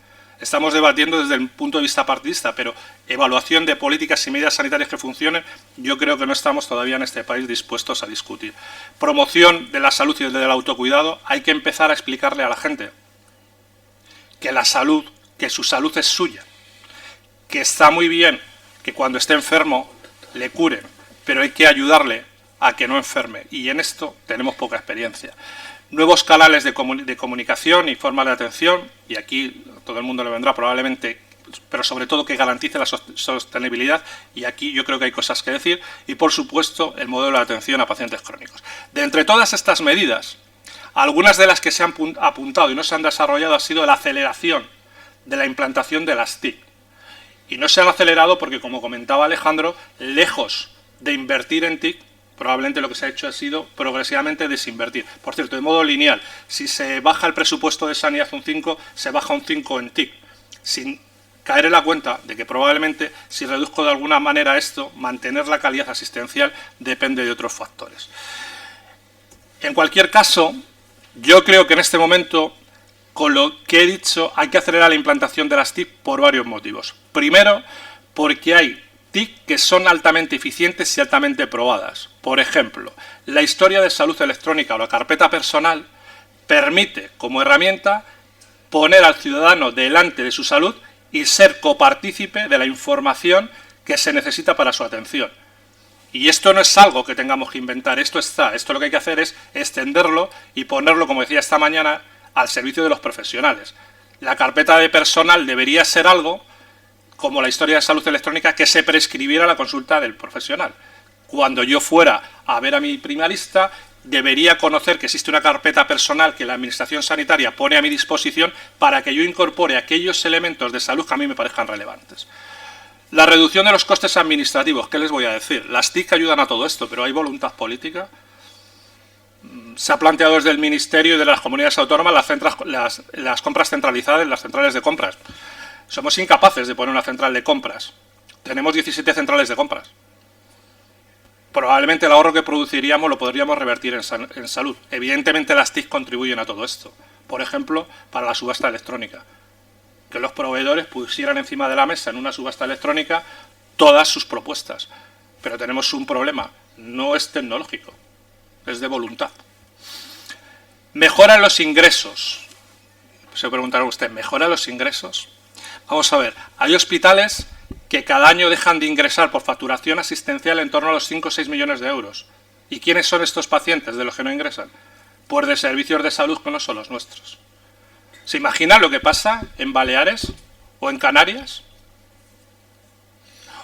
Estamos debatiendo desde el punto de vista partidista, pero evaluación de políticas y medidas sanitarias que funcionen, yo creo que no estamos todavía en este país dispuestos a discutir. Promoción de la salud y del autocuidado, hay que empezar a explicarle a la gente que la salud, que su salud es suya, que está muy bien que cuando esté enfermo le curen, pero hay que ayudarle a que no enferme, y en esto tenemos poca experiencia. Nuevos canales de comunicación y formas de atención, y aquí todo el mundo le vendrá probablemente, pero sobre todo que garantice la sostenibilidad, y aquí yo creo que hay cosas que decir, y por supuesto el modelo de atención a pacientes crónicos. De entre todas estas medidas, algunas de las que se han apuntado y no se han desarrollado ha sido la aceleración de la implantación de las TIC. Y no se han acelerado porque, como comentaba Alejandro, lejos de invertir en TIC, probablemente lo que se ha hecho ha sido progresivamente desinvertir. Por cierto, de modo lineal, si se baja el presupuesto de sanidad un 5, se baja un 5 en TIC, sin caer en la cuenta de que probablemente, si reduzco de alguna manera esto, mantener la calidad asistencial depende de otros factores. En cualquier caso, yo creo que en este momento, con lo que he dicho, hay que acelerar la implantación de las TIC por varios motivos. Primero, porque hay TIC que son altamente eficientes y altamente probadas. Por ejemplo, la historia de salud electrónica o la carpeta personal permite, como herramienta, poner al ciudadano delante de su salud y ser copartícipe de la información que se necesita para su atención. Y esto no es algo que tengamos que inventar, esto está. Esto lo que hay que hacer es extenderlo y ponerlo, como decía esta mañana, al servicio de los profesionales. La carpeta de personal debería ser algo como la historia de salud electrónica que se prescribiera la consulta del profesional. Cuando yo fuera a ver a mi primarista, debería conocer que existe una carpeta personal que la Administración Sanitaria pone a mi disposición para que yo incorpore aquellos elementos de salud que a mí me parezcan relevantes. La reducción de los costes administrativos, ¿qué les voy a decir? Las TIC ayudan a todo esto, pero ¿hay voluntad política? Se ha planteado desde el Ministerio y de las comunidades autónomas las compras centralizadas, las centrales de compras. Somos incapaces de poner una central de compras. Tenemos 17 centrales de compras. Probablemente el ahorro que produciríamos lo podríamos revertir en salud. Evidentemente las TIC contribuyen a todo esto. Por ejemplo, para la subasta electrónica. Que los proveedores pusieran encima de la mesa en una subasta electrónica todas sus propuestas. Pero tenemos un problema. No es tecnológico. Es de voluntad. ¿Mejoran los ingresos? Se preguntará usted, ¿mejoran los ingresos? Vamos a ver, hay hospitales que cada año dejan de ingresar por facturación asistencial en torno a los 5 o 6 millones de euros. ¿Y quiénes son estos pacientes de los que no ingresan? Pues de servicios de salud que no son los nuestros. ¿Se imaginan lo que pasa en Baleares o en Canarias?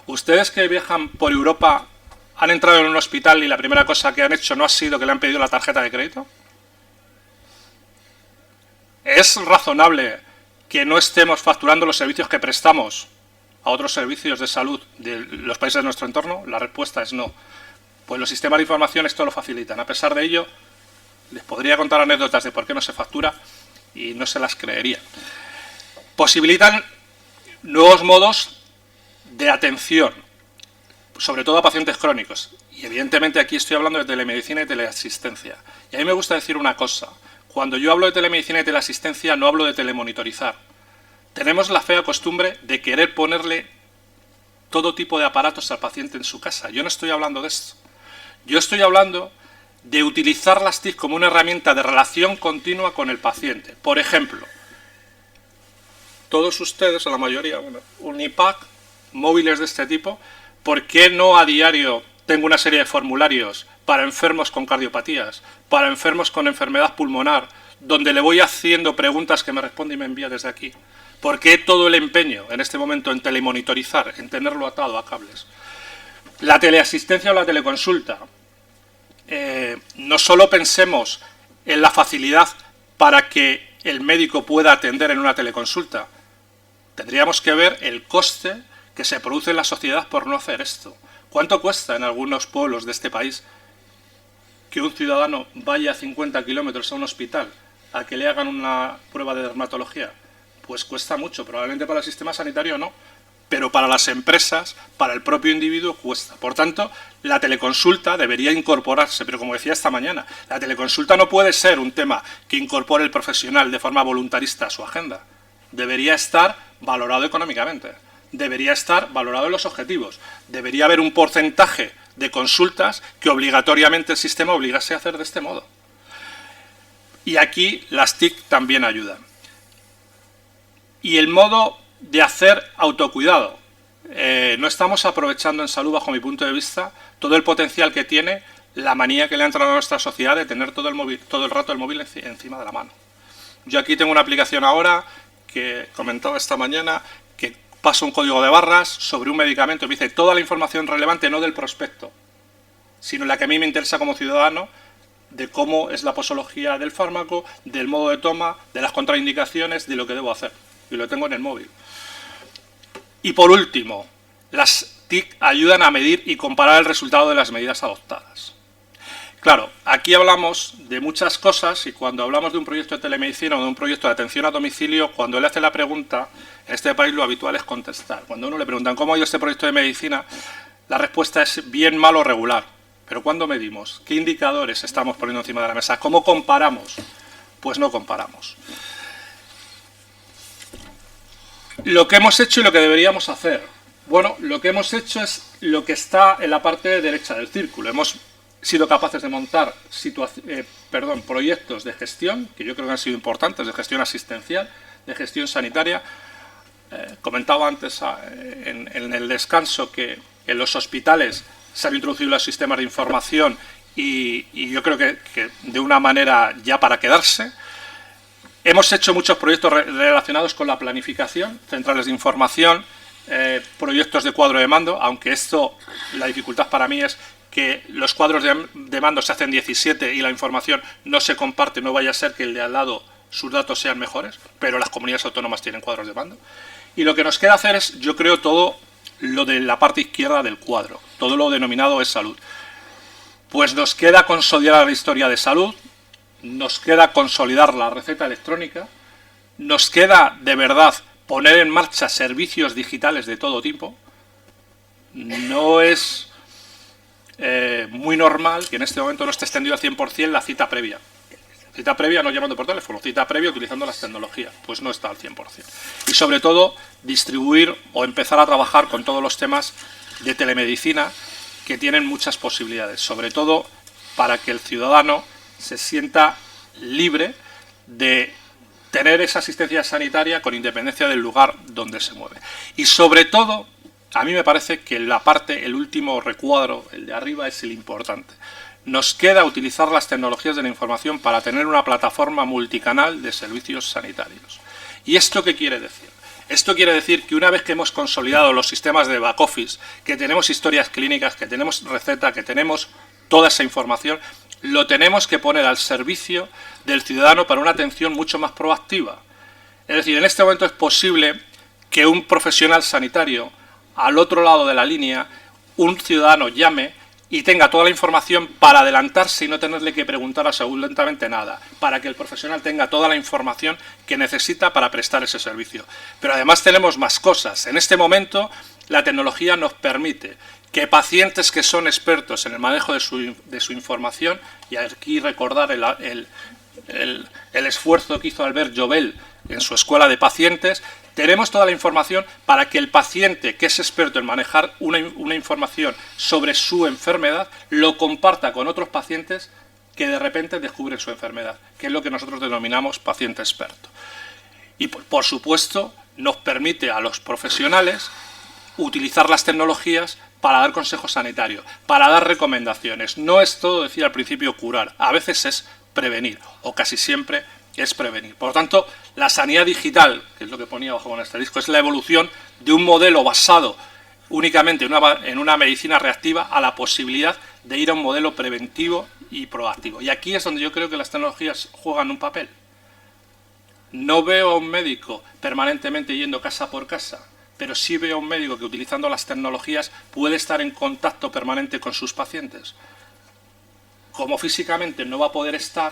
¿Ustedes que viajan por Europa han entrado en un hospital y la primera cosa que han hecho no ha sido que le han pedido la tarjeta de crédito? ¿Es razonable que no estemos facturando los servicios que prestamos a otros servicios de salud de los países de nuestro entorno? La respuesta es no. Pues los sistemas de información esto lo facilitan. A pesar de ello, les podría contar anécdotas de por qué no se factura y no se las creería. Posibilitan nuevos modos de atención, sobre todo a pacientes crónicos. Y evidentemente aquí estoy hablando de telemedicina y teleasistencia. Y a mí me gusta decir una cosa. Cuando yo hablo de telemedicina y teleasistencia no hablo de telemonitorizar. Tenemos la fea costumbre de querer ponerle todo tipo de aparatos al paciente en su casa. Yo no estoy hablando de esto. Yo estoy hablando de utilizar las TIC como una herramienta de relación continua con el paciente. Por ejemplo, todos ustedes, o la mayoría, bueno, Unipac, móviles de este tipo, ¿por qué no a diario tengo una serie de formularios para enfermos con cardiopatías, para enfermos con enfermedad pulmonar, donde le voy haciendo preguntas que me responde y me envía desde aquí? ¿Por qué todo el empeño en este momento en telemonitorizar, en tenerlo atado a cables? La teleasistencia o la teleconsulta. No solo pensemos en la facilidad para que el médico pueda atender en una teleconsulta. Tendríamos que ver el coste que se produce en la sociedad por no hacer esto. ¿Cuánto cuesta en algunos pueblos de este país que un ciudadano vaya a 50 kilómetros a un hospital a que le hagan una prueba de dermatología? Pues cuesta mucho, probablemente para el sistema sanitario no, pero para las empresas, para el propio individuo cuesta. Por tanto, la teleconsulta debería incorporarse, pero como decía esta mañana, la teleconsulta no puede ser un tema que incorpore el profesional de forma voluntarista a su agenda. Debería estar valorado económicamente, debería estar valorado en los objetivos, debería haber un porcentaje de consultas que obligatoriamente el sistema obligase a hacer de este modo. Y aquí las TIC también ayudan. Y el modo de hacer autocuidado. No estamos aprovechando en salud, bajo mi punto de vista, todo el potencial que tiene la manía que le ha entrado a nuestra sociedad de tener todo el rato el móvil encima de la mano. Yo aquí tengo una aplicación ahora que comentaba esta mañana que paso un código de barras sobre un medicamento y me dice toda la información relevante, no del prospecto, sino la que a mí me interesa como ciudadano, de cómo es la posología del fármaco, del modo de toma, de las contraindicaciones, de lo que debo hacer. Y lo tengo en el móvil. Y por último, las TIC ayudan a medir y comparar el resultado de las medidas adoptadas. Claro, aquí hablamos de muchas cosas y cuando hablamos de un proyecto de telemedicina o de un proyecto de atención a domicilio, cuando le hace la pregunta, en este país lo habitual es contestar. Cuando uno le preguntan cómo ha ido este proyecto de medicina, la respuesta es bien, mal o regular. Pero ¿cuándo medimos? ¿Qué indicadores estamos poniendo encima de la mesa? ¿Cómo comparamos? Pues no comparamos. Lo que hemos hecho y lo que deberíamos hacer. Bueno, lo que hemos hecho es lo que está en la parte derecha del círculo. Hemos sido capaces de montar proyectos de gestión, que yo creo que han sido importantes, de gestión asistencial, de gestión sanitaria. Comentaba antes en el descanso que en los hospitales se han introducido los sistemas de información y yo creo que de una manera ya para quedarse. Hemos hecho muchos proyectos relacionados con la planificación, centrales de información, proyectos de cuadro de mando, aunque esto, la dificultad para mí es que los cuadros de mando se hacen 17 y la información no se comparte, no vaya a ser que el de al lado sus datos sean mejores, pero las comunidades autónomas tienen cuadros de mando. Y lo que nos queda hacer es, yo creo, todo lo de la parte izquierda del cuadro, todo lo denominado es salud. Pues nos queda consolidar la historia de salud, nos queda consolidar la receta electrónica, nos queda de verdad poner en marcha servicios digitales de todo tipo. No es muy normal que en este momento no esté extendido al 100% la cita previa. Cita previa no llamando por teléfono, cita previa utilizando las tecnologías, pues no está al 100%. Y sobre todo, distribuir o empezar a trabajar con todos los temas de telemedicina que tienen muchas posibilidades, sobre todo para que el ciudadano se sienta libre de tener esa asistencia sanitaria con independencia del lugar donde se mueve. Y sobre todo, a mí me parece que el último recuadro, el de arriba, es el importante. Nos queda utilizar las tecnologías de la información para tener una plataforma multicanal de servicios sanitarios. ¿Y esto qué quiere decir? Esto quiere decir que una vez que hemos consolidado los sistemas de back office, que tenemos historias clínicas, que tenemos receta, que tenemos toda esa información, lo tenemos que poner al servicio del ciudadano para una atención mucho más proactiva. Es decir, en este momento es posible que un profesional sanitario, al otro lado de la línea, un ciudadano llame y tenga toda la información para adelantarse y no tenerle que preguntar absolutamente nada, para que el profesional tenga toda la información que necesita para prestar ese servicio. Pero además tenemos más cosas. En este momento la tecnología nos permite que pacientes que son expertos en el manejo de su información, y aquí recordar el esfuerzo que hizo Albert Jovel en su escuela de pacientes, tenemos toda la información para que el paciente que es experto en manejar una información sobre su enfermedad lo comparta con otros pacientes que de repente descubren su enfermedad, que es lo que nosotros denominamos paciente experto. Y por supuesto nos permite a los profesionales utilizar las tecnologías para dar consejos sanitarios, para dar recomendaciones. No es todo, decía al principio, curar, a veces es prevenir, o casi siempre es prevenir. Por lo tanto, la sanidad digital, que es lo que ponía abajo con este disco, es la evolución de un modelo basado únicamente en una medicina reactiva a la posibilidad de ir a un modelo preventivo y proactivo. Y aquí es donde yo creo que las tecnologías juegan un papel. No veo a un médico permanentemente yendo casa por casa, pero sí veo a un médico que utilizando las tecnologías puede estar en contacto permanente con sus pacientes. Como físicamente no va a poder estar,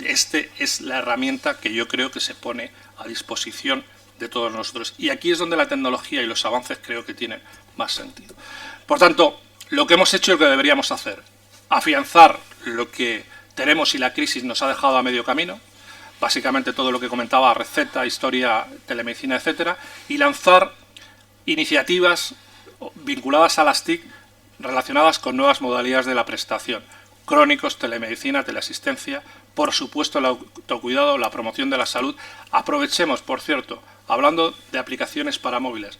esta es la herramienta que yo creo que se pone a disposición de todos nosotros. Y aquí es donde la tecnología y los avances creo que tienen más sentido. Por tanto, lo que hemos hecho y lo que deberíamos hacer, afianzar lo que tenemos y la crisis nos ha dejado a medio camino, básicamente todo lo que comentaba, receta, historia, telemedicina, etcétera, y lanzar iniciativas vinculadas a las TIC relacionadas con nuevas modalidades de la prestación, crónicos, telemedicina, teleasistencia, por supuesto el autocuidado, la promoción de la salud. Aprovechemos, por cierto, hablando de aplicaciones para móviles,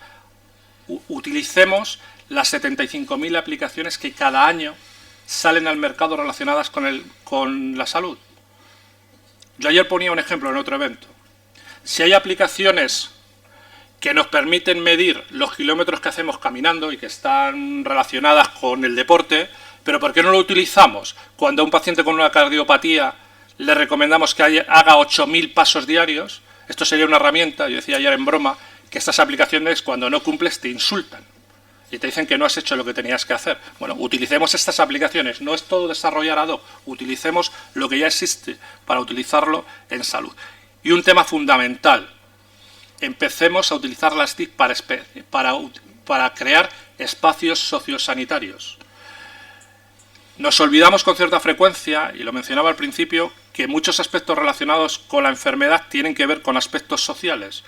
utilicemos las 75.000 aplicaciones que cada año salen al mercado relacionadas con la salud. Yo ayer ponía un ejemplo en otro evento. Si hay aplicaciones que nos permiten medir los kilómetros que hacemos caminando y que están relacionadas con el deporte, pero ¿por qué no lo utilizamos? Cuando a un paciente con una cardiopatía le recomendamos que haga 8.000 pasos diarios, esto sería una herramienta, yo decía ayer en broma, que estas aplicaciones cuando no cumples te insultan y te dicen que no has hecho lo que tenías que hacer. Bueno, utilicemos estas aplicaciones, no es todo desarrollar ad hoc, utilicemos lo que ya existe para utilizarlo en salud. Y un tema fundamental, empecemos a utilizar las TIC para crear espacios sociosanitarios. Nos olvidamos con cierta frecuencia, y lo mencionaba al principio, que muchos aspectos relacionados con la enfermedad tienen que ver con aspectos sociales.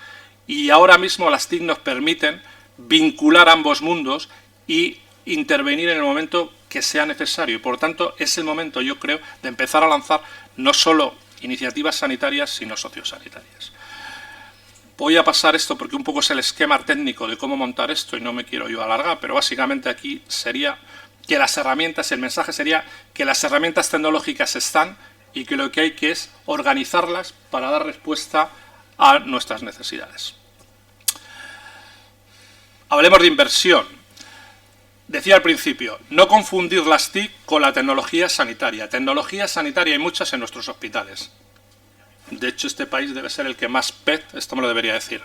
Y ahora mismo las TIC nos permiten vincular ambos mundos y intervenir en el momento que sea necesario. Y por tanto, es el momento, yo creo, de empezar a lanzar no solo iniciativas sanitarias, sino sociosanitarias. Voy a pasar esto porque un poco es el esquema técnico de cómo montar esto y no me quiero yo alargar, pero básicamente aquí sería que las herramientas, el mensaje sería que las herramientas tecnológicas están y que lo que hay que es organizarlas para dar respuesta a nuestras necesidades. Hablemos de inversión. Decía al principio, no confundir las TIC con la tecnología sanitaria. Tecnología sanitaria hay muchas en nuestros hospitales. De hecho, este país debe ser el que más PET, esto me lo debería decir.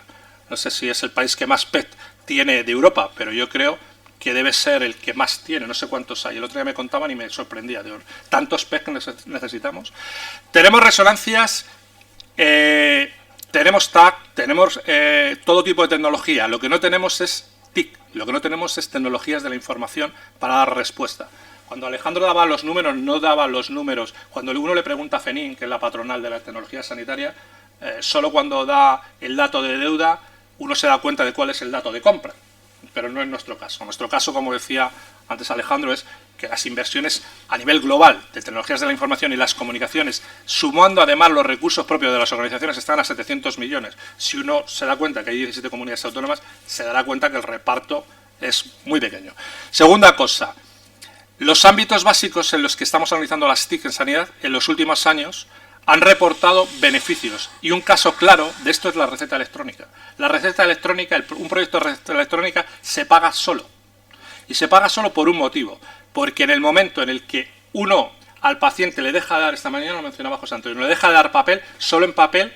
No sé si es el país que más PET tiene de Europa, pero yo creo que debe ser el que más tiene, no sé cuántos hay. El otro día me contaban y me sorprendía de tantos PET que necesitamos. Tenemos resonancias, tenemos TAC, tenemos todo tipo de tecnología. Lo que no tenemos es TIC, lo que no tenemos es tecnologías de la información para dar respuesta. Cuando Alejandro daba los números, no daba los números. Cuando uno le pregunta a FENIN, que es la patronal de la tecnología sanitaria, solo cuando da el dato de deuda, uno se da cuenta de cuál es el dato de compra. Pero no es nuestro caso. En nuestro caso, como decía antes Alejandro, es que las inversiones a nivel global de tecnologías de la información y las comunicaciones, sumando además los recursos propios de las organizaciones, están a 700 millones. Si uno se da cuenta que hay 17 comunidades autónomas, se dará cuenta que el reparto es muy pequeño. Segunda cosa, los ámbitos básicos en los que estamos analizando las TIC en sanidad en los últimos años han reportado beneficios. Y un caso claro de esto es la receta electrónica. La receta electrónica, un proyecto de receta electrónica se paga solo. Y se paga solo por un motivo. Porque en el momento en el que uno al paciente le deja de dar, esta mañana lo mencionaba José Antonio, le deja de dar papel, solo en papel,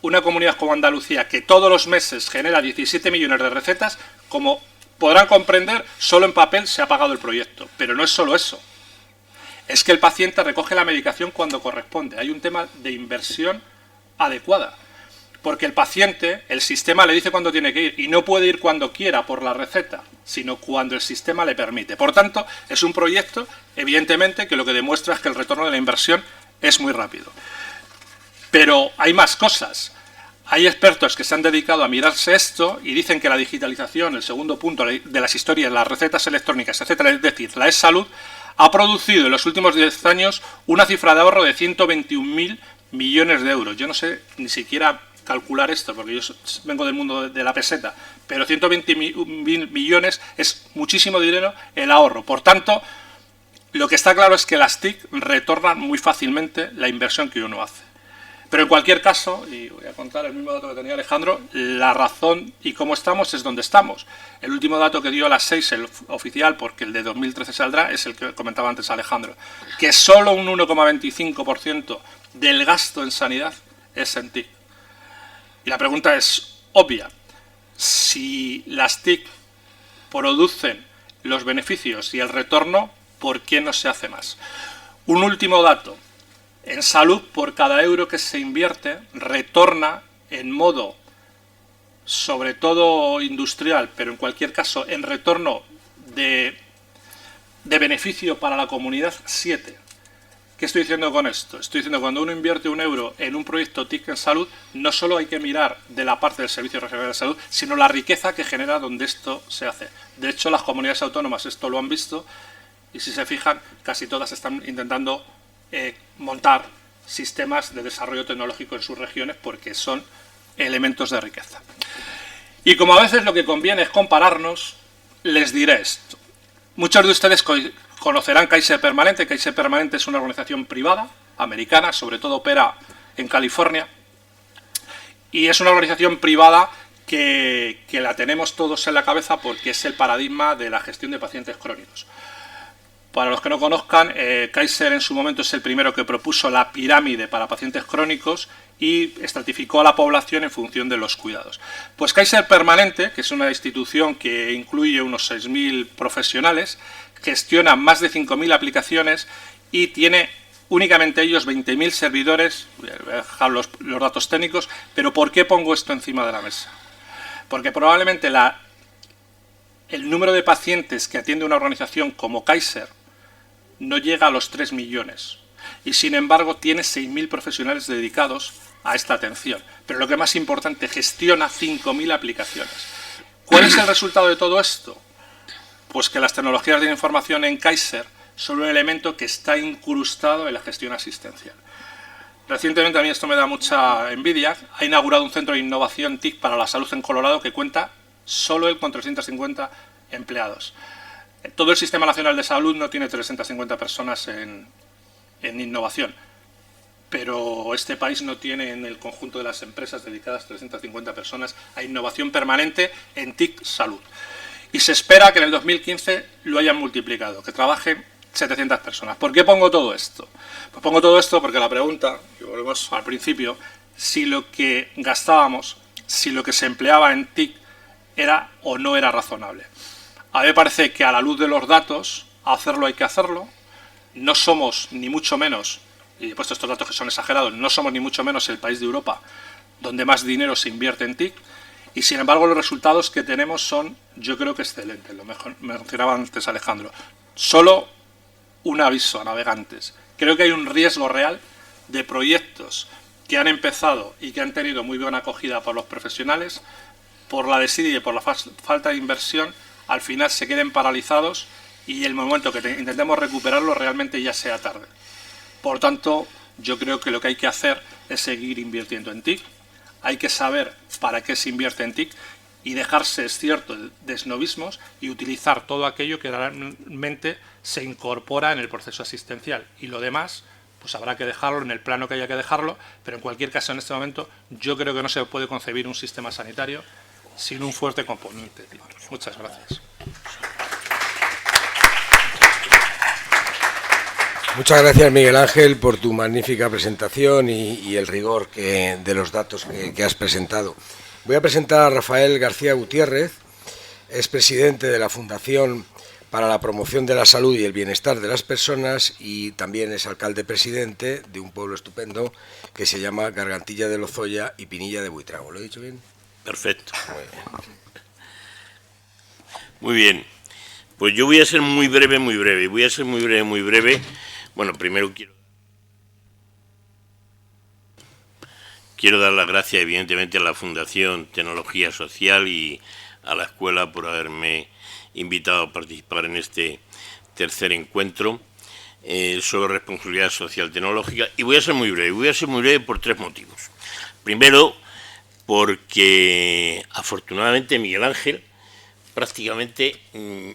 una comunidad como Andalucía, que todos los meses genera 17 millones de recetas, como podrán comprender, solo en papel se ha pagado el proyecto. Pero no es solo eso. Es que el paciente recoge la medicación cuando corresponde. Hay un tema de inversión adecuada. Porque el paciente, el sistema le dice cuándo tiene que ir y no puede ir cuando quiera por la receta, sino cuando el sistema le permite. Por tanto, es un proyecto, evidentemente, que lo que demuestra es que el retorno de la inversión es muy rápido. Pero hay más cosas. Hay expertos que se han dedicado a mirarse esto y dicen que la digitalización, el segundo punto de las historias, las recetas electrónicas, etcétera, es decir, la e-salud, ha producido en los últimos 10 años una cifra de ahorro de 121.000 millones de euros. Yo no sé ni siquiera calcular esto, porque yo vengo del mundo de la peseta, pero 120.000 millones es muchísimo dinero el ahorro. Por tanto, lo que está claro es que las TIC retornan muy fácilmente la inversión que uno hace. Pero en cualquier caso, y voy a contar el mismo dato que tenía Alejandro, la razón y cómo estamos es donde estamos. El último dato que dio a las 6, el oficial, porque el de 2013 saldrá, es el que comentaba antes Alejandro, que solo un 1,25% del gasto en sanidad es en TIC. Y la pregunta es obvia. Si las TIC producen los beneficios y el retorno, ¿por qué no se hace más? Un último dato. En salud, por cada euro que se invierte, retorna en modo, sobre todo industrial, pero en cualquier caso, en retorno de beneficio para la comunidad, 7. ¿Qué estoy diciendo con esto? Estoy diciendo que cuando uno invierte un euro en un proyecto TIC en salud, no solo hay que mirar de la parte del Servicio Regional de Salud, sino la riqueza que genera donde esto se hace. De hecho, las comunidades autónomas esto lo han visto y si se fijan, casi todas están intentando montar sistemas de desarrollo tecnológico en sus regiones porque son elementos de riqueza. Y como a veces lo que conviene es compararnos, les diré esto. Muchos de ustedes conocerán Kaiser Permanente. Kaiser Permanente es una organización privada, americana, sobre todo opera en California, y es una organización privada que la tenemos todos en la cabeza porque es el paradigma de la gestión de pacientes crónicos. Para los que no conozcan, Kaiser en su momento es el primero que propuso la pirámide para pacientes crónicos y estratificó a la población en función de los cuidados. Pues Kaiser Permanente, que es una institución que incluye unos 6.000 profesionales, gestiona más de 5.000 aplicaciones y tiene únicamente ellos 20.000 servidores. Voy a dejar los datos técnicos, pero ¿por qué pongo esto encima de la mesa? Porque probablemente el número de pacientes que atiende una organización como Kaiser no llega a los 3 millones y sin embargo tiene 6.000 profesionales dedicados a esta atención. Pero lo que más importante, gestiona 5.000 aplicaciones. ¿Cuál es el resultado de todo esto? Pues que las tecnologías de información en Kaiser son un elemento que está incrustado en la gestión asistencial. Recientemente, a mí esto me da mucha envidia, ha inaugurado un centro de innovación TIC para la salud en Colorado que cuenta solo él con 350 empleados. Todo el Sistema Nacional de Salud no tiene 350 personas en innovación, pero este país no tiene en el conjunto de las empresas dedicadas 350 personas a innovación permanente en TIC Salud. Y se espera que en el 2015 lo hayan multiplicado, que trabajen 700 personas. ¿Por qué pongo todo esto? Pues pongo todo esto porque la pregunta, y volvemos al principio, si lo que gastábamos, si lo que se empleaba en TIC era o no era razonable. A mí me parece que a la luz de los datos, hacerlo hay que hacerlo. No somos ni mucho menos, y he puesto estos datos que son exagerados, no somos ni mucho menos el país de Europa donde más dinero se invierte en TIC, y sin embargo los resultados que tenemos son, yo creo que excelentes. Lo mencionaba antes Alejandro. Solo un aviso a navegantes. Creo que hay un riesgo real de proyectos que han empezado y que han tenido muy buena acogida por los profesionales, por la desidia y por la falta de inversión, al final se queden paralizados y el momento que intentemos recuperarlo realmente ya sea tarde. Por tanto, yo creo que lo que hay que hacer es seguir invirtiendo en TIC. Hay que saber para qué se invierte en TIC y dejarse, es cierto, de esnovismos y utilizar todo aquello que realmente se incorpora en el proceso asistencial. Y lo demás, pues habrá que dejarlo en el plano que haya que dejarlo, pero en cualquier caso, en este momento, yo creo que no se puede concebir un sistema sanitario sin un fuerte componente TIC. Muchas gracias. Muchas gracias, Miguel Ángel, por tu magnífica presentación y el rigor de los datos que has presentado. Voy a presentar a Rafael García Gutiérrez, es presidente de la Fundación para la Promoción de la Salud y el Bienestar de las Personas y también es alcalde presidente de un pueblo estupendo que se llama Gargantilla de Lozoya y Pinilla de Buitrago. ¿Lo he dicho bien? Perfecto. Muy bien. Pues yo voy a ser muy breve. Voy a ser muy breve. Bueno, primero quiero dar las gracias evidentemente a la Fundación Tecnología Social y a la escuela por haberme invitado a participar en este tercer encuentro sobre responsabilidad social tecnológica. Y voy a ser muy breve por tres motivos. Primero, porque afortunadamente Miguel Ángel prácticamente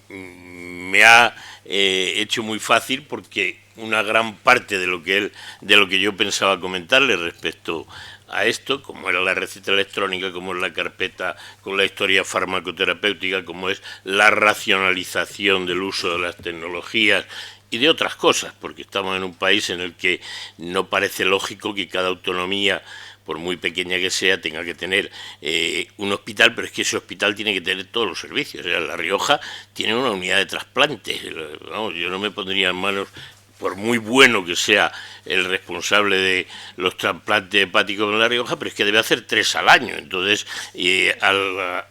me ha hecho muy fácil, porque una gran parte de lo que yo pensaba comentarle respecto a esto, como era la receta electrónica, como es la carpeta con la historia farmacoterapéutica, como es la racionalización del uso de las tecnologías y de otras cosas, porque estamos en un país en el que no parece lógico que cada autonomía, por muy pequeña que sea, tenga que tener un hospital, pero es que ese hospital tiene que tener todos los servicios. O sea, La Rioja tiene una unidad de trasplante. Vamos, yo no me pondría en manos, por muy bueno que sea el responsable de los trasplantes hepáticos en La Rioja, pero es que debe hacer 3 al año. Entonces, a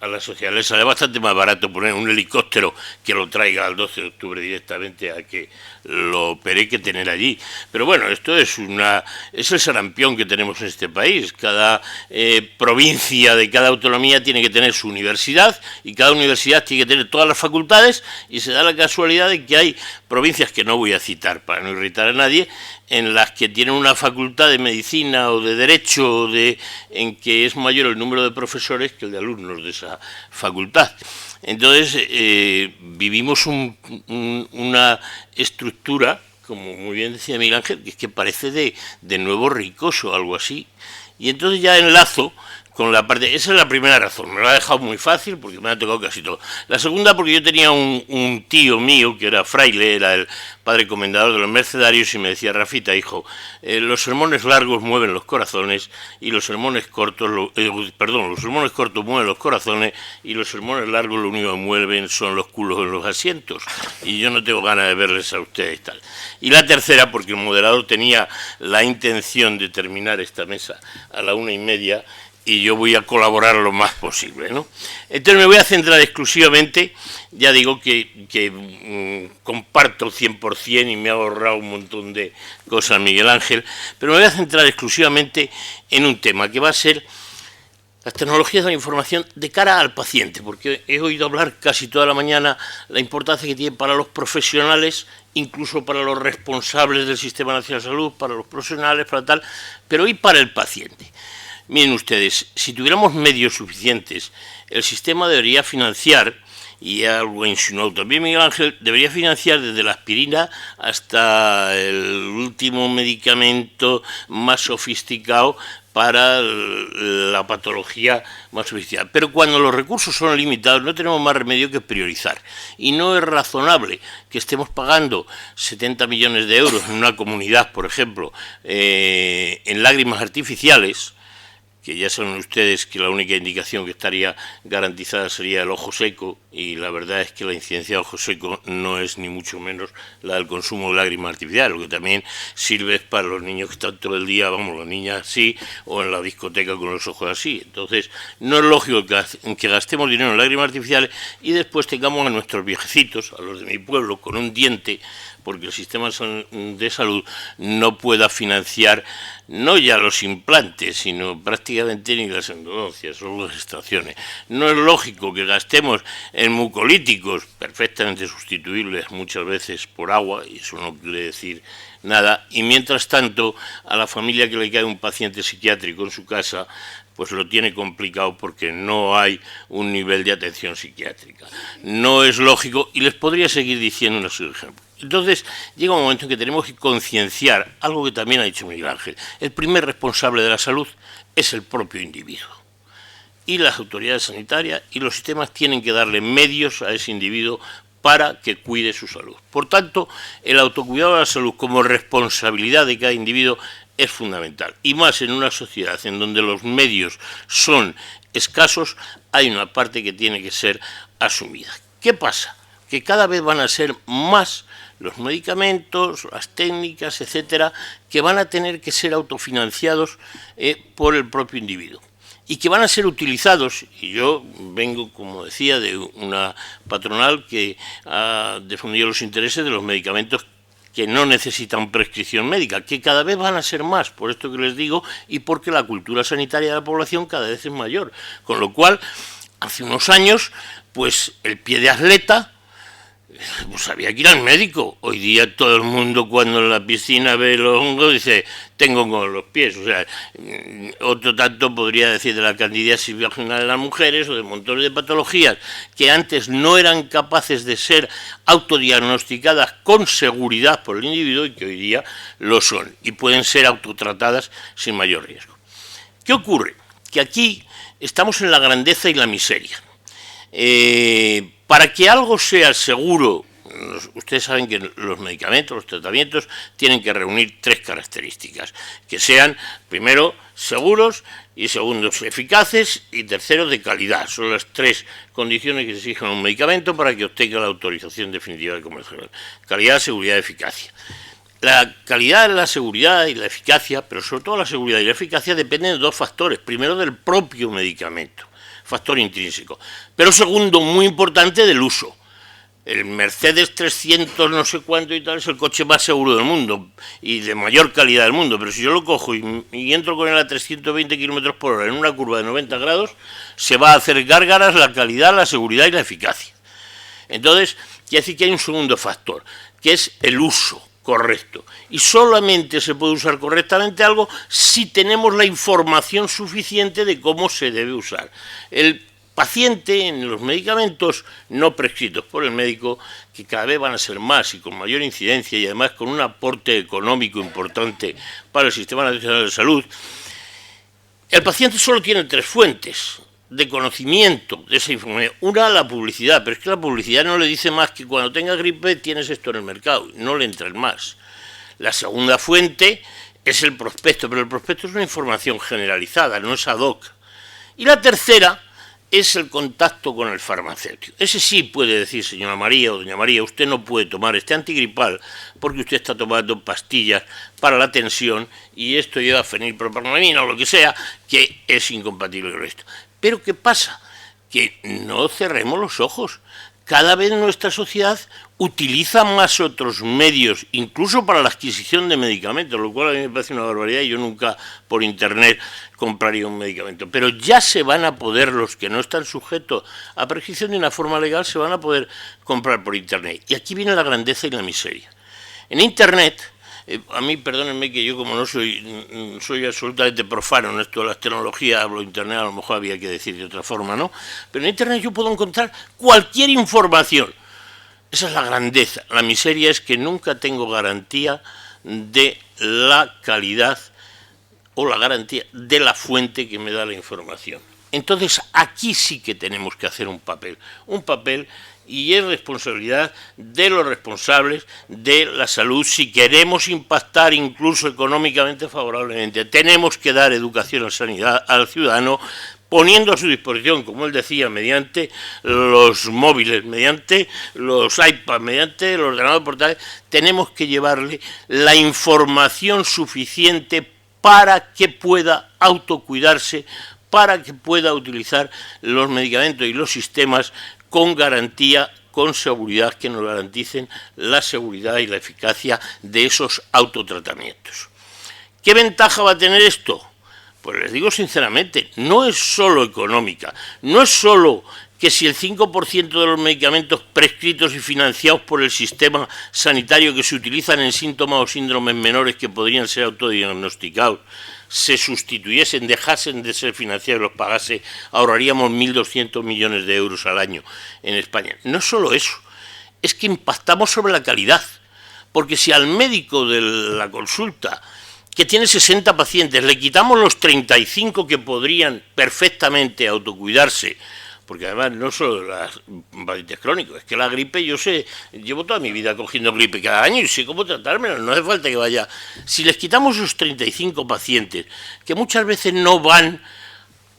la sociedad le sale bastante más barato poner un helicóptero que lo traiga al 12 de octubre directamente a que lo opere, que tener allí. Pero bueno, esto es el sarampión que tenemos en este país. Cada provincia de cada autonomía tiene que tener su universidad y cada universidad tiene que tener todas las facultades, y se da la casualidad de que hay provincias que no voy a citar para no irritar a nadie, en las que tienen una facultad de medicina o de derecho en que es mayor el número de profesores que el de alumnos de esa facultad. Entonces, vivimos una estructura, como muy bien decía Miguel Ángel, que parece de nuevo ricos o algo así. Y entonces ya enlazo con la parte... Esa es la primera razón, me lo ha dejado muy fácil porque me ha tocado casi todo. La segunda, porque yo tenía un tío mío que era fraile, era el padre comendador de los mercedarios, y me decía: Rafita, hijo, los sermones largos mueven los corazones y los sermones cortos... los sermones cortos mueven los corazones y los sermones largos lo único que mueven son los culos en los asientos. Y yo no tengo ganas de verles a ustedes tal. Y la tercera, porque el moderador tenía la intención de terminar esta mesa a la 1:30, y yo voy a colaborar lo más posible, ¿no? Entonces me voy a centrar exclusivamente, ya digo que comparto 100% y me ha ahorrado un montón de cosas Miguel Ángel, pero me voy a centrar exclusivamente en un tema que va a ser las tecnologías de la información de cara al paciente, porque he oído hablar casi toda la mañana la importancia que tiene para los profesionales, incluso para los responsables del Sistema Nacional de Salud, para los profesionales, para tal, pero y para el paciente. Miren ustedes, si tuviéramos medios suficientes, el sistema debería financiar, y algo insinuado también Miguel Ángel, debería financiar desde la aspirina hasta el último medicamento más sofisticado para la patología más sofisticada. Pero cuando los recursos son limitados no tenemos más remedio que priorizar. Y no es razonable que estemos pagando 70 millones de euros en una comunidad, por ejemplo, en lágrimas artificiales, que ya saben ustedes que la única indicación que estaría garantizada sería el ojo seco, y la verdad es que la incidencia de ojo seco no es ni mucho menos la del consumo de lágrimas artificiales, lo que también sirve es para los niños que están todo el día, vamos, las niñas así, o en la discoteca con los ojos así. Entonces, no es lógico que gastemos dinero en lágrimas artificiales y después tengamos a nuestros viejecitos, a los de mi pueblo, con un diente, porque el sistema de salud no pueda financiar no ya los implantes, sino prácticamente ni las endodoncias o las extracciones. No es lógico que gastemos en mucolíticos, perfectamente sustituibles muchas veces por agua, y eso no quiere decir nada, y mientras tanto a la familia que le cae un paciente psiquiátrico en su casa, pues lo tiene complicado porque no hay un nivel de atención psiquiátrica. No es lógico, y les podría seguir diciendo unos ejemplos. Entonces, llega un momento en que tenemos que concienciar algo que también ha dicho Miguel Ángel. El primer responsable de la salud es el propio individuo. Y las autoridades sanitarias y los sistemas tienen que darle medios a ese individuo para que cuide su salud. Por tanto, el autocuidado de la salud como responsabilidad de cada individuo es fundamental. Y más en una sociedad en donde los medios son escasos, hay una parte que tiene que ser asumida. ¿Qué pasa? Que cada vez van a ser más los medicamentos, las técnicas, etcétera, que van a tener que ser autofinanciados por el propio individuo y que van a ser utilizados, y yo vengo, como decía, de una patronal que ha defendido los intereses de los medicamentos que no necesitan prescripción médica, que cada vez van a ser más, por esto que les digo, y porque la cultura sanitaria de la población cada vez es mayor, con lo cual, hace unos años, pues el pie de atleta, pues había que ir al médico. Hoy día todo el mundo cuando en la piscina ve los hongos dice, tengo hongos en los pies. O sea, otro tanto podría decir de la candidiasis vaginal de las mujeres o de montones de patologías que antes no eran capaces de ser autodiagnosticadas con seguridad por el individuo y que hoy día lo son y pueden ser autotratadas sin mayor riesgo. ¿Qué ocurre? Que aquí estamos en la grandeza y la miseria. Para que algo sea seguro, ustedes saben que los medicamentos, los tratamientos, tienen que reunir tres características. Que sean, primero, seguros, y segundo, eficaces, y tercero, de calidad. Son las tres condiciones que se exigen a un medicamento para que obtenga la autorización definitiva de comercio. Calidad, seguridad y eficacia. La calidad, la seguridad y la eficacia, pero sobre todo la seguridad y la eficacia, dependen de dos factores. Primero, del propio medicamento, factor intrínseco, pero segundo, muy importante, del uso. El Mercedes 300 no sé cuánto y tal es el coche más seguro del mundo y de mayor calidad del mundo, pero si yo lo cojo y entro con él a 320 km por hora en una curva de 90 grados, se va a hacer gárgaras la calidad, la seguridad y la eficacia. Entonces, quiere decir que hay un segundo factor, que es el uso correcto. Y solamente se puede usar correctamente algo si tenemos la información suficiente de cómo se debe usar. El paciente en los medicamentos no prescritos por el médico, que cada vez van a ser más y con mayor incidencia y además con un aporte económico importante para el Sistema Nacional de Salud, el paciente solo tiene 3 fuentes de conocimiento de esa información. Una, la publicidad, pero es que la publicidad no le dice más que cuando tengas gripe tienes esto en el mercado, no le entra más. La segunda fuente es el prospecto, pero el prospecto es una información generalizada, no es ad hoc. Y la tercera es el contacto con el farmacéutico. Ese sí puede decir, señora María o doña María, usted no puede tomar este antigripal porque usted está tomando pastillas para la tensión y esto lleva fenilpropanamina o lo que sea, que es incompatible con esto. Pero ¿qué pasa? Que no cerremos los ojos. Cada vez nuestra sociedad utiliza más otros medios, incluso para la adquisición de medicamentos, lo cual a mí me parece una barbaridad y yo nunca por internet compraría un medicamento. Pero ya se van a poder, los que no están sujetos a prescripción de una forma legal, se van a poder comprar por internet. Y aquí viene la grandeza y la miseria. En internet, a mí, perdónenme que yo como no soy absolutamente profano en esto de las tecnologías, hablo internet, a lo mejor había que decir de otra forma, ¿no? Pero en internet yo puedo encontrar cualquier información. Esa es la grandeza. La miseria es que nunca tengo garantía de la calidad o la garantía de la fuente que me da la información. Entonces aquí sí que tenemos que hacer un papel y es responsabilidad de los responsables de la salud. Si queremos impactar incluso económicamente favorablemente, tenemos que dar educación a sanidad al ciudadano, poniendo a su disposición, como él decía, mediante los móviles, mediante los iPads, mediante el ordenador portátil, tenemos que llevarle la información suficiente para que pueda autocuidarse, para que pueda utilizar los medicamentos y los sistemas con garantía, con seguridad, que nos garanticen la seguridad y la eficacia de esos autotratamientos. ¿Qué ventaja va a tener esto? Pues les digo sinceramente, no es solo económica, no es solo que si el 5% de los medicamentos prescritos y financiados por el sistema sanitario que se utilizan en síntomas o síndromes menores que podrían ser autodiagnosticados se sustituyesen, dejasen de ser financiados y los pagase, ahorraríamos 1.200 millones de euros al año en España. No solo eso, es que impactamos sobre la calidad, porque si al médico de la consulta, que tiene 60 pacientes, le quitamos los 35 que podrían perfectamente autocuidarse, porque además no solo los pacientes crónicos, es que la gripe, yo sé, llevo toda mi vida cogiendo gripe cada año y sé cómo tratármela, no hace falta que vaya. Si les quitamos esos 35 pacientes, que muchas veces no van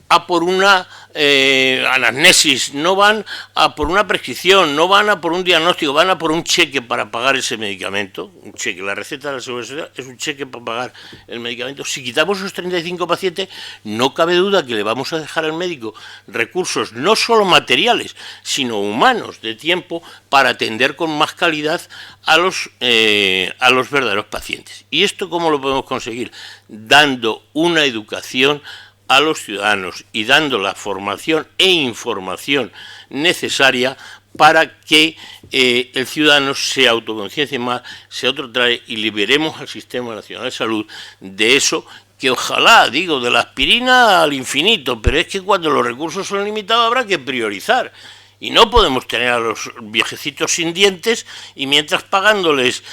a por una anamnesis, no van a por una prescripción, no van a por un diagnóstico, van a por un cheque para pagar ese medicamento, un cheque, la receta de la Seguridad Social es un cheque para pagar el medicamento. Si quitamos esos 35 pacientes, no cabe duda que le vamos a dejar al médico recursos no solo materiales, sino humanos, de tiempo, para atender con más calidad a los verdaderos pacientes. ¿Y esto cómo lo podemos conseguir? Dando una educación a los ciudadanos y dando la formación e información necesaria para que el ciudadano se autoconciencie más, se autotrae y liberemos al Sistema Nacional de Salud de eso que ojalá, digo, de la aspirina al infinito, pero es que cuando los recursos son limitados habrá que priorizar. Y no podemos tener a los viejecitos sin dientes y mientras pagándoles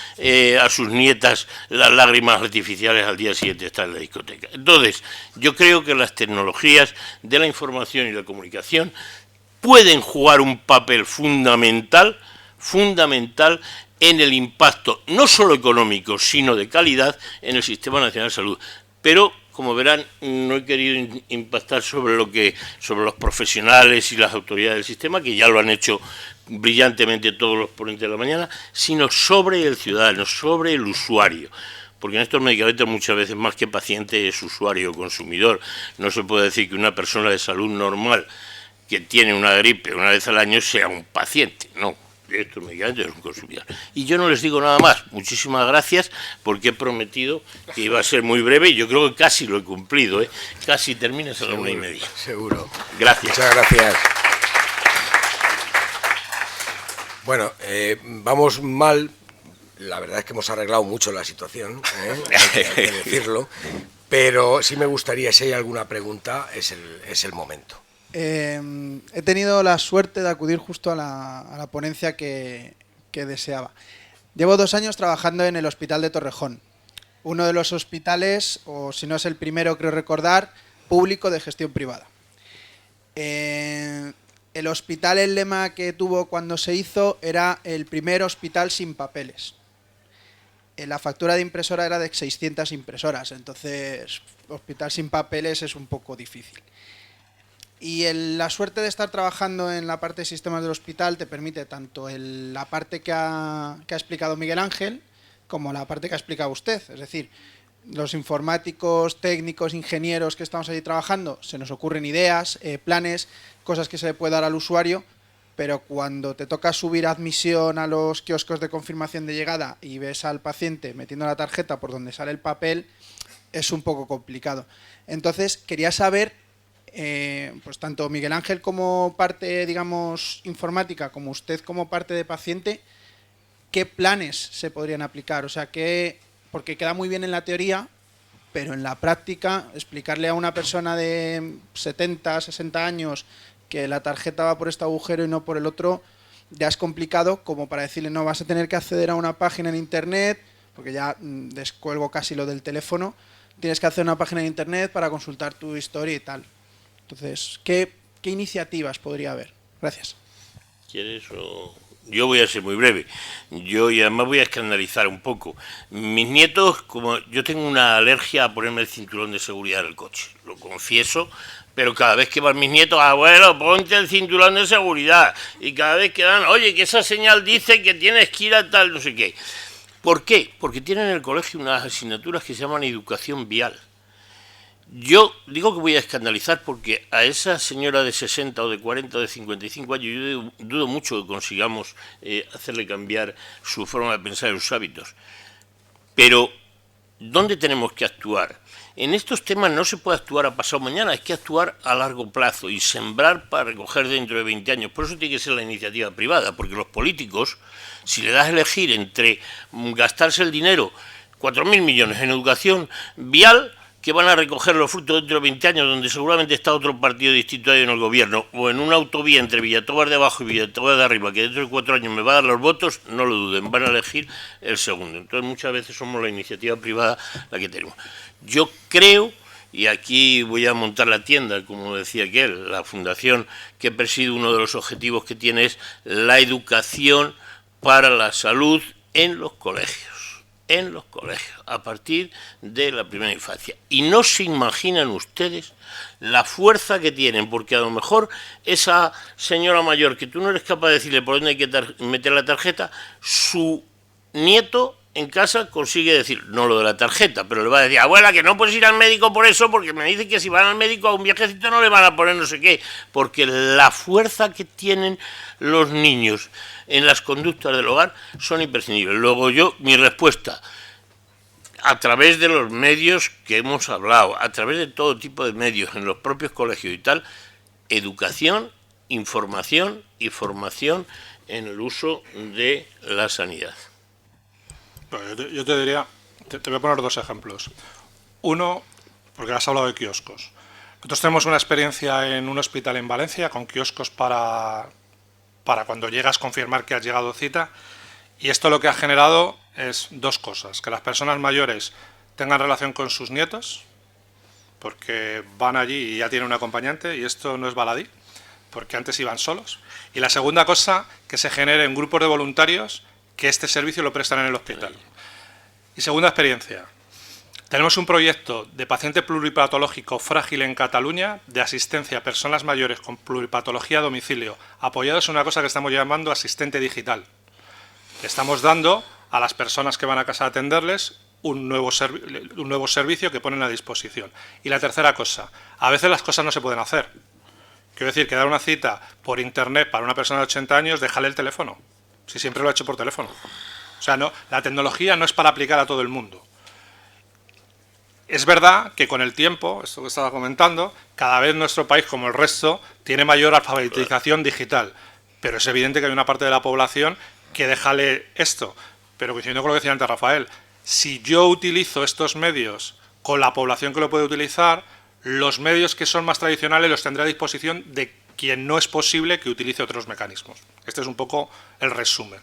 a sus nietas las lágrimas artificiales al día siguiente están en la discoteca. Entonces, yo creo que las tecnologías de la información y la comunicación pueden jugar un papel fundamental en el impacto no solo económico, sino de calidad en el Sistema Nacional de Salud. Pero, como verán, no he querido impactar sobre los profesionales y las autoridades del sistema, que ya lo han hecho brillantemente todos los ponentes de la mañana, sino sobre el ciudadano, sobre el usuario. Porque en estos medicamentos muchas veces más que paciente es usuario o consumidor. No se puede decir que una persona de salud normal que tiene una gripe una vez al año sea un paciente, no. Estos medicamentos es un consumidor. Y yo no les digo nada más. Muchísimas gracias, porque he prometido que iba a ser muy breve y yo creo que casi lo he cumplido, ¿eh? Casi terminas a la 1:30. Seguro. Gracias. Muchas gracias. Bueno, vamos mal la verdad es que hemos arreglado mucho la situación, hay que decirlo, pero sí me gustaría, si hay alguna pregunta, es el momento. He tenido la suerte de acudir justo a la ponencia que deseaba. Llevo 2 años trabajando en el Hospital de Torrejón, uno de los hospitales, o si no es el primero, creo recordar, público de gestión privada. El hospital, el lema que tuvo cuando se hizo era el primer hospital sin papeles. La factura de impresora era de 600 impresoras, entonces hospital sin papeles es un poco difícil. Y la suerte de estar trabajando en la parte de sistemas del hospital te permite tanto la parte que ha explicado Miguel Ángel como la parte que ha explicado usted. Es decir, los informáticos, técnicos, ingenieros que estamos allí trabajando, se nos ocurren ideas, planes, cosas que se le puede dar al usuario, pero cuando te toca subir admisión a los kioscos de confirmación de llegada y ves al paciente metiendo la tarjeta por donde sale el papel, es un poco complicado. Entonces, quería saber, pues tanto Miguel Ángel como parte, digamos, informática, como usted como parte de paciente, ¿qué planes se podrían aplicar? O sea, porque queda muy bien en la teoría, pero en la práctica, explicarle a una persona de 70, 60 años que la tarjeta va por este agujero y no por el otro, ya es complicado como para decirle, no, vas a tener que acceder a una página en internet, porque ya descuelgo casi lo del teléfono, tienes que hacer una página en internet para consultar tu historia y tal. Entonces, ¿qué iniciativas podría haber? Gracias. ¿Quieres o...? Yo voy a ser muy breve. Y además voy a escandalizar un poco. Mis nietos, como yo tengo una alergia a ponerme el cinturón de seguridad del coche, lo confieso, pero cada vez que van mis nietos, abuelo, ponte el cinturón de seguridad. Y cada vez que dan, oye, que esa señal dice que tienes que ir a tal, no sé qué. ¿Por qué? Porque tienen en el colegio unas asignaturas que se llaman educación vial. Yo digo que voy a escandalizar porque a esa señora de 60 o de 40 o de 55 años yo dudo mucho que consigamos hacerle cambiar su forma de pensar y sus hábitos. Pero, ¿dónde tenemos que actuar? En estos temas no se puede actuar a pasado mañana, hay que actuar a largo plazo y sembrar para recoger dentro de 20 años. Por eso tiene que ser la iniciativa privada, porque los políticos, si le das a elegir entre gastarse el dinero, 4.000 millones en educación vial, que van a recoger los frutos dentro de 20 años, donde seguramente está otro partido distinto ahí en el gobierno, o en una autovía entre Villatobar de abajo y Villatobar de arriba, que dentro de 4 años me va a dar los votos, no lo duden, van a elegir el segundo. Entonces muchas veces somos la iniciativa privada la que tenemos. Yo creo, y aquí voy a montar la tienda, como decía aquel, la fundación que preside, uno de los objetivos que tiene es la educación para la salud en los colegios, a partir de la primera infancia. Y no se imaginan ustedes la fuerza que tienen, porque a lo mejor esa señora mayor que tú no eres capaz de decirle por dónde hay que meter la tarjeta, su nieto en casa consigue decir, no lo de la tarjeta, pero le va a decir, abuela, que no puedes ir al médico por eso, porque me dice que si van al médico a un viajecito no le van a poner no sé qué, porque la fuerza que tienen los niños en las conductas del hogar son imprescindibles. Luego mi respuesta, a través de los medios que hemos hablado, a través de todo tipo de medios, en los propios colegios y tal, educación, información y formación en el uso de la sanidad. Yo te diría, te voy a poner 2 ejemplos. Uno, porque has hablado de kioscos. Nosotros tenemos una experiencia en un hospital en Valencia con kioscos para cuando llegas confirmar que has llegado a cita, y esto lo que ha generado es 2 cosas: que las personas mayores tengan relación con sus nietos, porque van allí y ya tienen un acompañante, y esto no es baladí, porque antes iban solos. Y la segunda cosa, que se generen grupos de voluntarios que este servicio lo prestan en el hospital. Y segunda experiencia, tenemos un proyecto de paciente pluripatológico frágil en Cataluña, de asistencia a personas mayores con pluripatología a domicilio, apoyados en una cosa que estamos llamando asistente digital. Estamos dando a las personas que van a casa a atenderles un nuevo servicio que ponen a disposición. Y la tercera cosa, a veces las cosas no se pueden hacer. Quiero decir, que dar una cita por internet para una persona de 80 años, déjale el teléfono, si siempre lo ha hecho por teléfono. O sea, no, la tecnología no es para aplicar a todo el mundo. Es verdad que con el tiempo, esto que estaba comentando, cada vez nuestro país, como el resto, tiene mayor alfabetización digital. Pero es evidente que hay una parte de la población que déjale esto. pero coincidiendo con lo que decía antes Rafael, si yo utilizo estos medios con la población que lo puede utilizar, los medios que son más tradicionales los tendré a disposición de quien no es posible que utilice otros mecanismos. Este es un poco el resumen.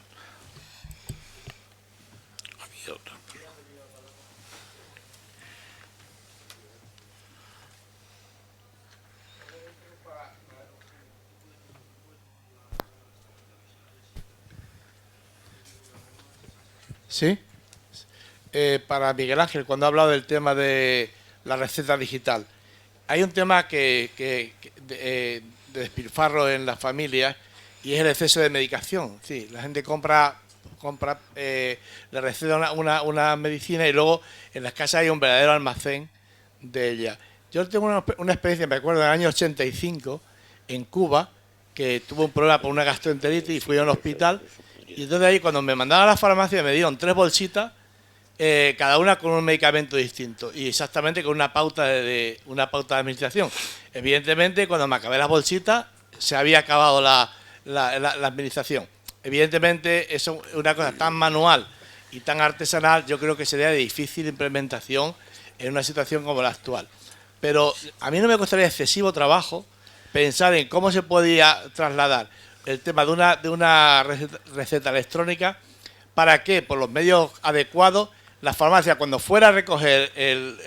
Sí. Para Miguel Ángel, cuando ha hablado del tema de la receta digital, hay un tema de despilfarro en las familias y es el exceso de medicación. Sí, la gente le receta una medicina y luego en las casas hay un verdadero almacén de ella. Yo tengo una experiencia, me acuerdo, en el año 85 en Cuba, que tuve un problema por una gastroenteritis y fui a un hospital. Y entonces ahí cuando me mandaron a la farmacia me dieron 3 bolsitas, cada una con un medicamento distinto y exactamente con una pauta de administración. Evidentemente cuando me acabé las bolsitas se había acabado la administración. Evidentemente eso es una cosa tan manual y tan artesanal, yo creo que sería de difícil implementación en una situación como la actual. Pero a mí no me costaría excesivo trabajo pensar en cómo se podía trasladar el tema de una receta electrónica para que por los medios adecuados la farmacia cuando fuera a recoger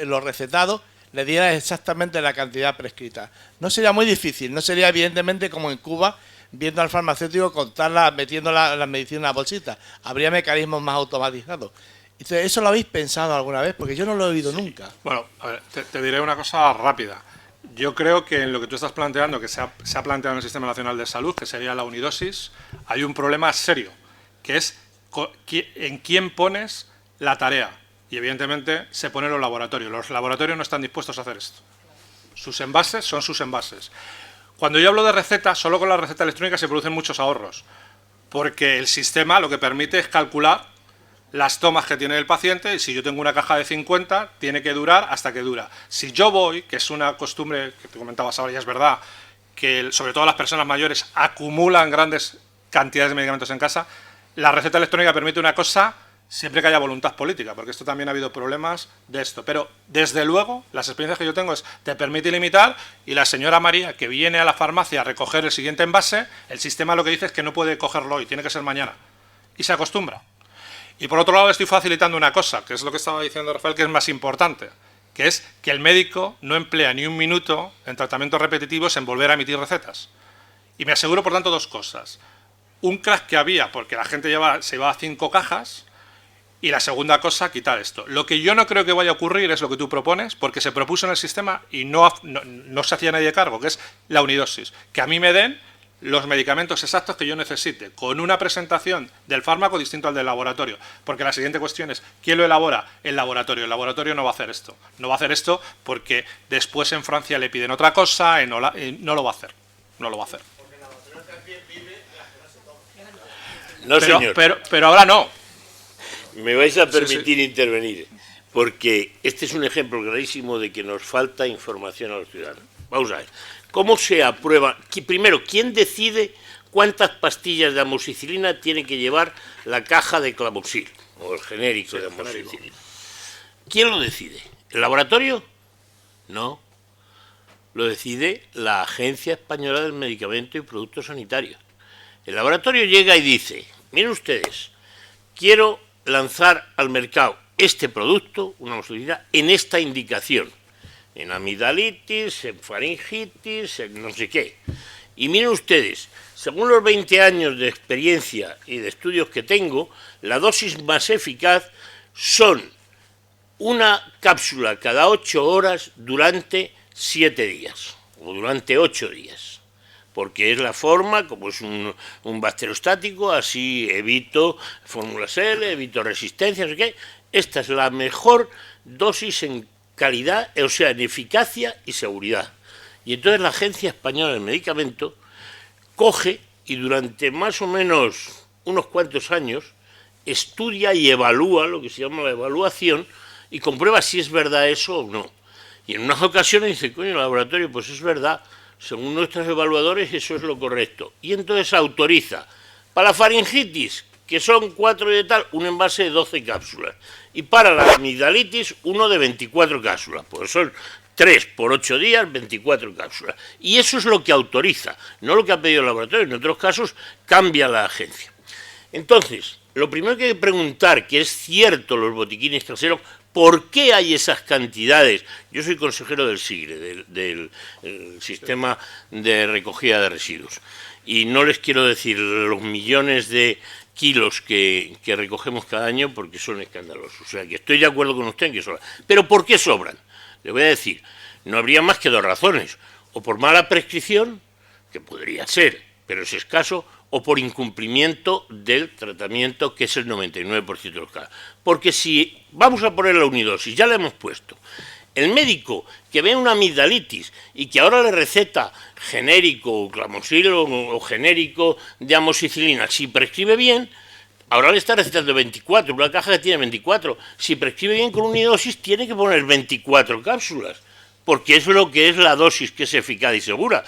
los recetados le diera exactamente la cantidad prescrita. No sería muy difícil, no sería evidentemente como en Cuba viendo al farmacéutico contarla, metiendo la medicina en la bolsita. Habría mecanismos más automatizados. Entonces, ¿eso lo habéis pensado alguna vez? Porque yo no lo he oído nunca. Bueno, a ver, te diré una cosa rápida. Yo creo que en lo que tú estás planteando, que se ha planteado en el Sistema Nacional de Salud, que sería la unidosis, hay un problema serio, que es en quién pones la tarea. Y evidentemente se pone en los laboratorios. Los laboratorios no están dispuestos a hacer esto. Sus envases son sus envases. Cuando yo hablo de receta, solo con la receta electrónica se producen muchos ahorros, porque el sistema lo que permite es calcular las tomas que tiene el paciente, y si yo tengo una caja de 50, tiene que durar hasta que dura. Si yo voy, que es una costumbre que tú comentabas ahora y es verdad, que sobre todo las personas mayores acumulan grandes cantidades de medicamentos en casa, la receta electrónica permite una cosa siempre que haya voluntad política, porque esto también ha habido problemas de esto. Pero, desde luego, las experiencias que yo tengo es, te permite limitar, y la señora María, que viene a la farmacia a recoger el siguiente envase, el sistema lo que dice es que no puede cogerlo hoy, tiene que ser mañana. Y se acostumbra. Y por otro lado estoy facilitando una cosa, que es lo que estaba diciendo Rafael, que es más importante, que es que el médico no emplea ni un minuto en tratamientos repetitivos en volver a emitir recetas. Y me aseguro, por tanto, 2 cosas. Un crack que había, porque la gente se llevaba 5 cajas, y la segunda cosa, quitar esto. Lo que yo no creo que vaya a ocurrir es lo que tú propones, porque se propuso en el sistema y no se hacía nadie cargo, que es la unidosis. Que a mí me den los medicamentos exactos que yo necesite, con una presentación del fármaco distinto al del laboratorio. Porque la siguiente cuestión es, ¿quién lo elabora? El laboratorio. El laboratorio no va a hacer esto. No va a hacer esto porque después en Francia le piden otra cosa y no lo va a hacer. No lo va a hacer. No, señor. Pero ahora no. Me vais a permitir intervenir, porque este es un ejemplo clarísimo de que nos falta información a los ciudadanos. Vamos a ver. ¿Cómo se aprueba? Primero, ¿quién decide cuántas pastillas de amoxicilina tiene que llevar la caja de Clamoxil, o el genérico de amoxicilina? ¿Quién lo decide? ¿El laboratorio? No. Lo decide la Agencia Española del Medicamento y Productos Sanitarios. El laboratorio llega y dice, miren ustedes, quiero lanzar al mercado este producto, una amoxicilina, en esta indicación. En amigdalitis, en faringitis, en no sé qué. Y miren ustedes, según los 20 años de experiencia y de estudios que tengo, la dosis más eficaz son una cápsula cada 8 horas durante 7 días, o durante 8 días. Porque es la forma, como es un bacteriostático, así evito fórmulas L, evito resistencia, no sé qué. Esta es la mejor dosis en calidad, o sea, en eficacia y seguridad. Y entonces la Agencia Española del Medicamento coge y durante más o menos unos cuantos años estudia y evalúa lo que se llama la evaluación y comprueba si es verdad eso o no. Y en unas ocasiones dice, coño, el laboratorio, pues es verdad, según nuestros evaluadores eso es lo correcto. Y entonces autoriza para la faringitis que son 4 de tal, un envase de 12 cápsulas. Y para la amigdalitis, uno de 24 cápsulas, pues son 3 por 8 días, 24 cápsulas. Y eso es lo que autoriza, no lo que ha pedido el laboratorio. En otros casos cambia la agencia. Entonces, lo primero que hay que preguntar, que es cierto los botiquines caseros, ¿por qué hay esas cantidades? Yo soy consejero del SIGRE, del Sistema de Recogida de Residuos, y no les quiero decir los millones de kilos que recogemos cada año porque son escandalosos. O sea, que estoy de acuerdo con usted en que sobran. ¿Pero por qué sobran? Le voy a decir, no habría más que 2 razones. O por mala prescripción, que podría ser, pero es escaso, o por incumplimiento del tratamiento, que es el 99% de los casos. Porque si vamos a poner la unidosis, ya la hemos puesto, el médico que ve una amigdalitis y que ahora le receta genérico, clamoxil o genérico de amoxicilina, si prescribe bien, ahora le está recetando 24, una caja que tiene 24. Si prescribe bien con unidosis, tiene que poner 24 cápsulas, porque es lo que es la dosis que es eficaz y segura.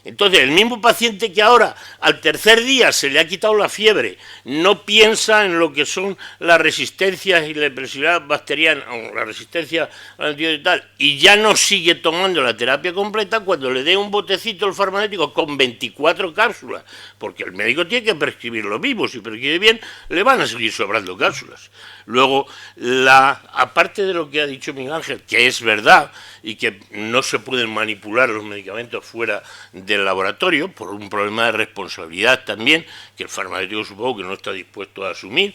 Entonces, el mismo paciente que ahora, al tercer día, se le ha quitado la fiebre, no piensa en lo que son las resistencias y la hipersensibilidad bacteriana, o la resistencia al antibiótico y tal, y ya no sigue tomando la terapia completa cuando le dé un botecito al farmacéutico con 24 cápsulas, porque el médico tiene que prescribir lo mismo, si prescribe bien, le van a seguir sobrando cápsulas. Luego, aparte de lo que ha dicho Miguel Ángel, que es verdad, y que no se pueden manipular los medicamentos fuera del laboratorio, por un problema de responsabilidad también, que el farmacéutico supongo que no está dispuesto a asumir.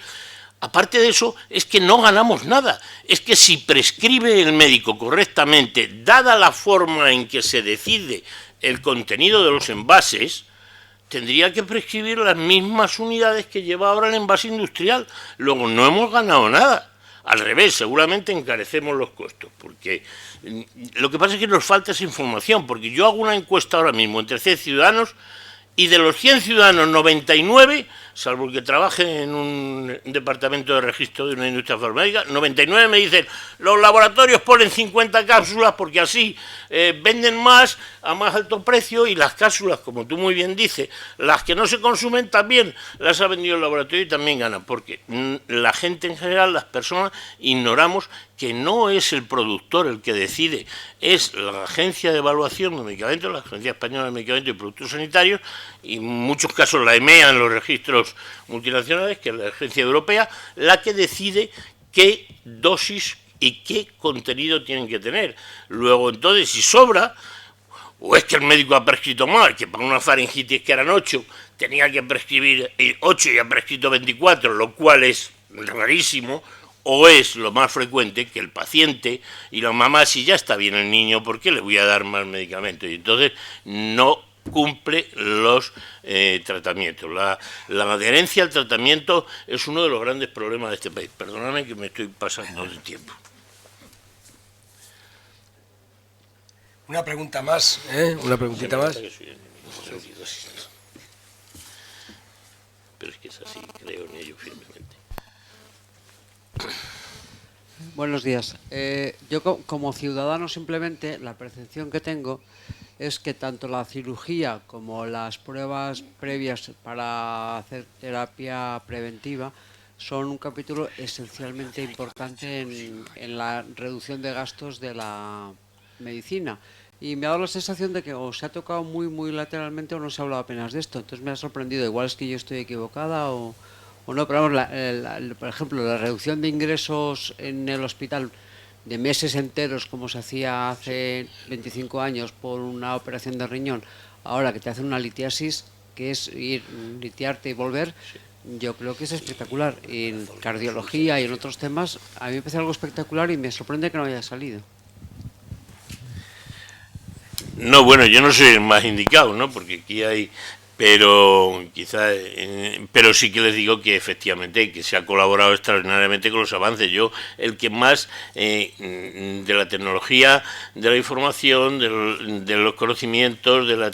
Aparte de eso, es que no ganamos nada. Es que si prescribe el médico correctamente, dada la forma en que se decide el contenido de los envases, tendría que prescribir las mismas unidades que lleva ahora el envase industrial. Luego, no hemos ganado nada. Al revés, seguramente encarecemos los costos, porque lo que pasa es que nos falta esa información, porque yo hago una encuesta ahora mismo entre 100 ciudadanos, y de los 100 ciudadanos, 99, salvo el que trabaje en un departamento de registro de una industria farmacéutica, 99 me dicen, los laboratorios ponen 50 cápsulas porque así venden más a más alto precio, y las cápsulas, como tú muy bien dices, las que no se consumen también las ha vendido el laboratorio y también ganan, porque la gente en general, las personas, ignoramos que no es el productor el que decide, es la Agencia de Evaluación de Medicamentos, la Agencia Española de Medicamentos y Productos Sanitarios, y en muchos casos la EMEA en los registros multinacionales, que es la Agencia Europea, la que decide qué dosis y qué contenido tienen que tener. Luego, entonces, si sobra, o es que el médico ha prescrito mal, que para una faringitis que eran 8, tenía que prescribir 8 y ha prescrito 24, lo cual es rarísimo, o es lo más frecuente que el paciente y la mamá, si ya está bien el niño, ¿por qué le voy a dar más medicamentos? Y entonces no cumple los tratamientos. La adherencia al tratamiento es uno de los grandes problemas de este país. Perdóname que me estoy pasando del tiempo. Una pregunta más, una preguntita más. Pero es que es así, creo en ello firmemente. Buenos días. Yo como ciudadano simplemente la percepción que tengo es que tanto la cirugía como las pruebas previas para hacer terapia preventiva son un capítulo esencialmente importante en la reducción de gastos de la medicina. Y me ha dado la sensación de que o se ha tocado muy lateralmente o no se ha hablado apenas de esto. Entonces me ha sorprendido. Igual es que yo estoy equivocada o no, pero vamos, por ejemplo, la reducción de ingresos en el hospital de meses enteros, como se hacía hace 25 años por una operación de riñón, ahora que te hacen una litiasis, que es ir, litiarte y volver, yo creo que es espectacular. Y en cardiología y en otros temas, a mí me parece algo espectacular y me sorprende que no haya salido. No, bueno, yo no soy el más indicado, ¿no? Porque aquí hay... Pero quizás, pero sí que les digo que efectivamente que se ha colaborado extraordinariamente con los avances. Yo, el que más de la tecnología, de la información, de los conocimientos, de la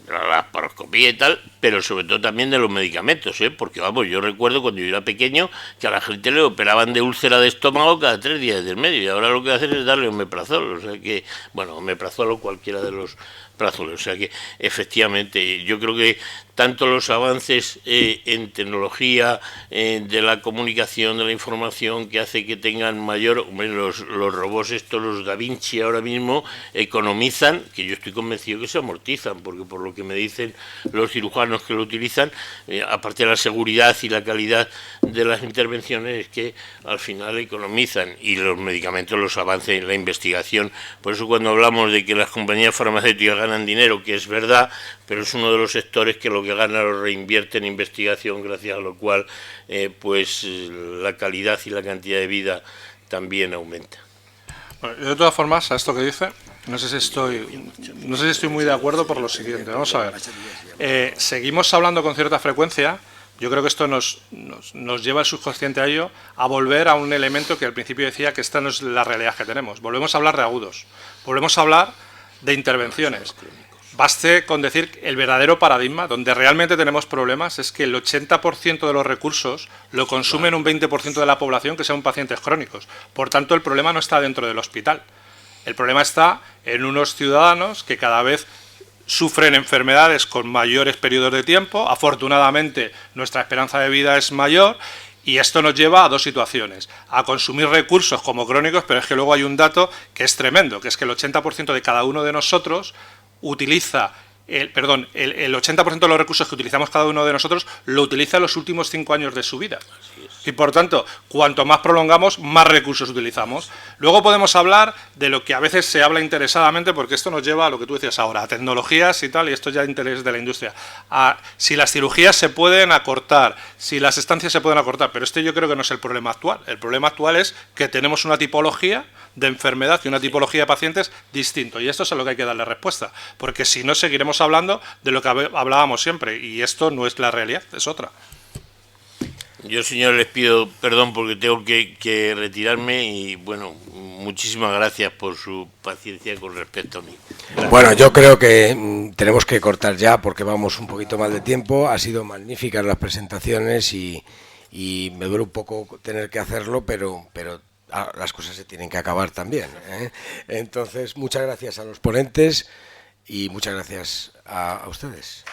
laparoscopía y tal, pero sobre todo también de los medicamentos, porque vamos, yo recuerdo cuando yo era pequeño que a la gente le operaban de úlcera de estómago cada 3 días del medio, y ahora lo que hacen es darle omeprazol, o sea que, bueno, omeprazol o cualquiera de los o sea que efectivamente yo creo que que tanto los avances en tecnología, de la comunicación, de la información, que hace que tengan mayor... Hombre, los robots estos, los Da Vinci ahora mismo, economizan, que yo estoy convencido que se amortizan, porque por lo que me dicen los cirujanos que lo utilizan, aparte de la seguridad y la calidad de las intervenciones, es que al final economizan, y los medicamentos, los avances, la investigación. Por eso cuando hablamos de que las compañías farmacéuticas ganan dinero, que es verdad, pero es uno de los sectores que lo que gana lo reinvierte en investigación, gracias a lo cual pues la calidad y la cantidad de vida también aumenta. Bueno, de todas formas, a esto que dice, no sé si estoy muy de acuerdo por lo siguiente. Vamos a ver. Seguimos hablando con cierta frecuencia. Yo creo que esto nos lleva el subconsciente a ello, a volver a un elemento que al principio decía que esta no es la realidad que tenemos. Volvemos a hablar de agudos, volvemos a hablar de intervenciones. Baste con decir que el verdadero paradigma, donde realmente tenemos problemas, es que el 80% de los recursos lo consumen un 20% de la población que son pacientes crónicos. Por tanto, el problema no está dentro del hospital. El problema está en unos ciudadanos que cada vez sufren enfermedades con mayores periodos de tiempo. Afortunadamente, nuestra esperanza de vida es mayor. Y esto nos lleva a dos situaciones, a consumir recursos como crónicos, pero es que luego hay un dato que es tremendo, que es que el 80% de cada uno de nosotros utiliza, el 80% de los recursos que utilizamos cada uno de nosotros lo utiliza en los últimos 5 años de su vida. Y por tanto, cuanto más prolongamos, más recursos utilizamos. Luego podemos hablar de lo que a veces se habla interesadamente, porque esto nos lleva a lo que tú decías ahora, a tecnologías y tal, y esto ya es interés de la industria. A si las cirugías se pueden acortar, si las estancias se pueden acortar, pero este yo creo que no es el problema actual. El problema actual es que tenemos una tipología de enfermedad y una tipología de pacientes distinto, y esto es a lo que hay que darle respuesta, porque si no seguiremos hablando de lo que hablábamos siempre, y esto no es la realidad, es otra. Yo, señor, les pido perdón porque tengo que retirarme y, bueno, muchísimas gracias por su paciencia con respecto a mí. Gracias. Bueno, yo creo que tenemos que cortar ya porque vamos un poquito mal de tiempo. Ha sido magníficas las presentaciones y me duele un poco tener que hacerlo, pero las cosas se tienen que acabar también, ¿eh? Entonces, muchas gracias a los ponentes y muchas gracias a ustedes.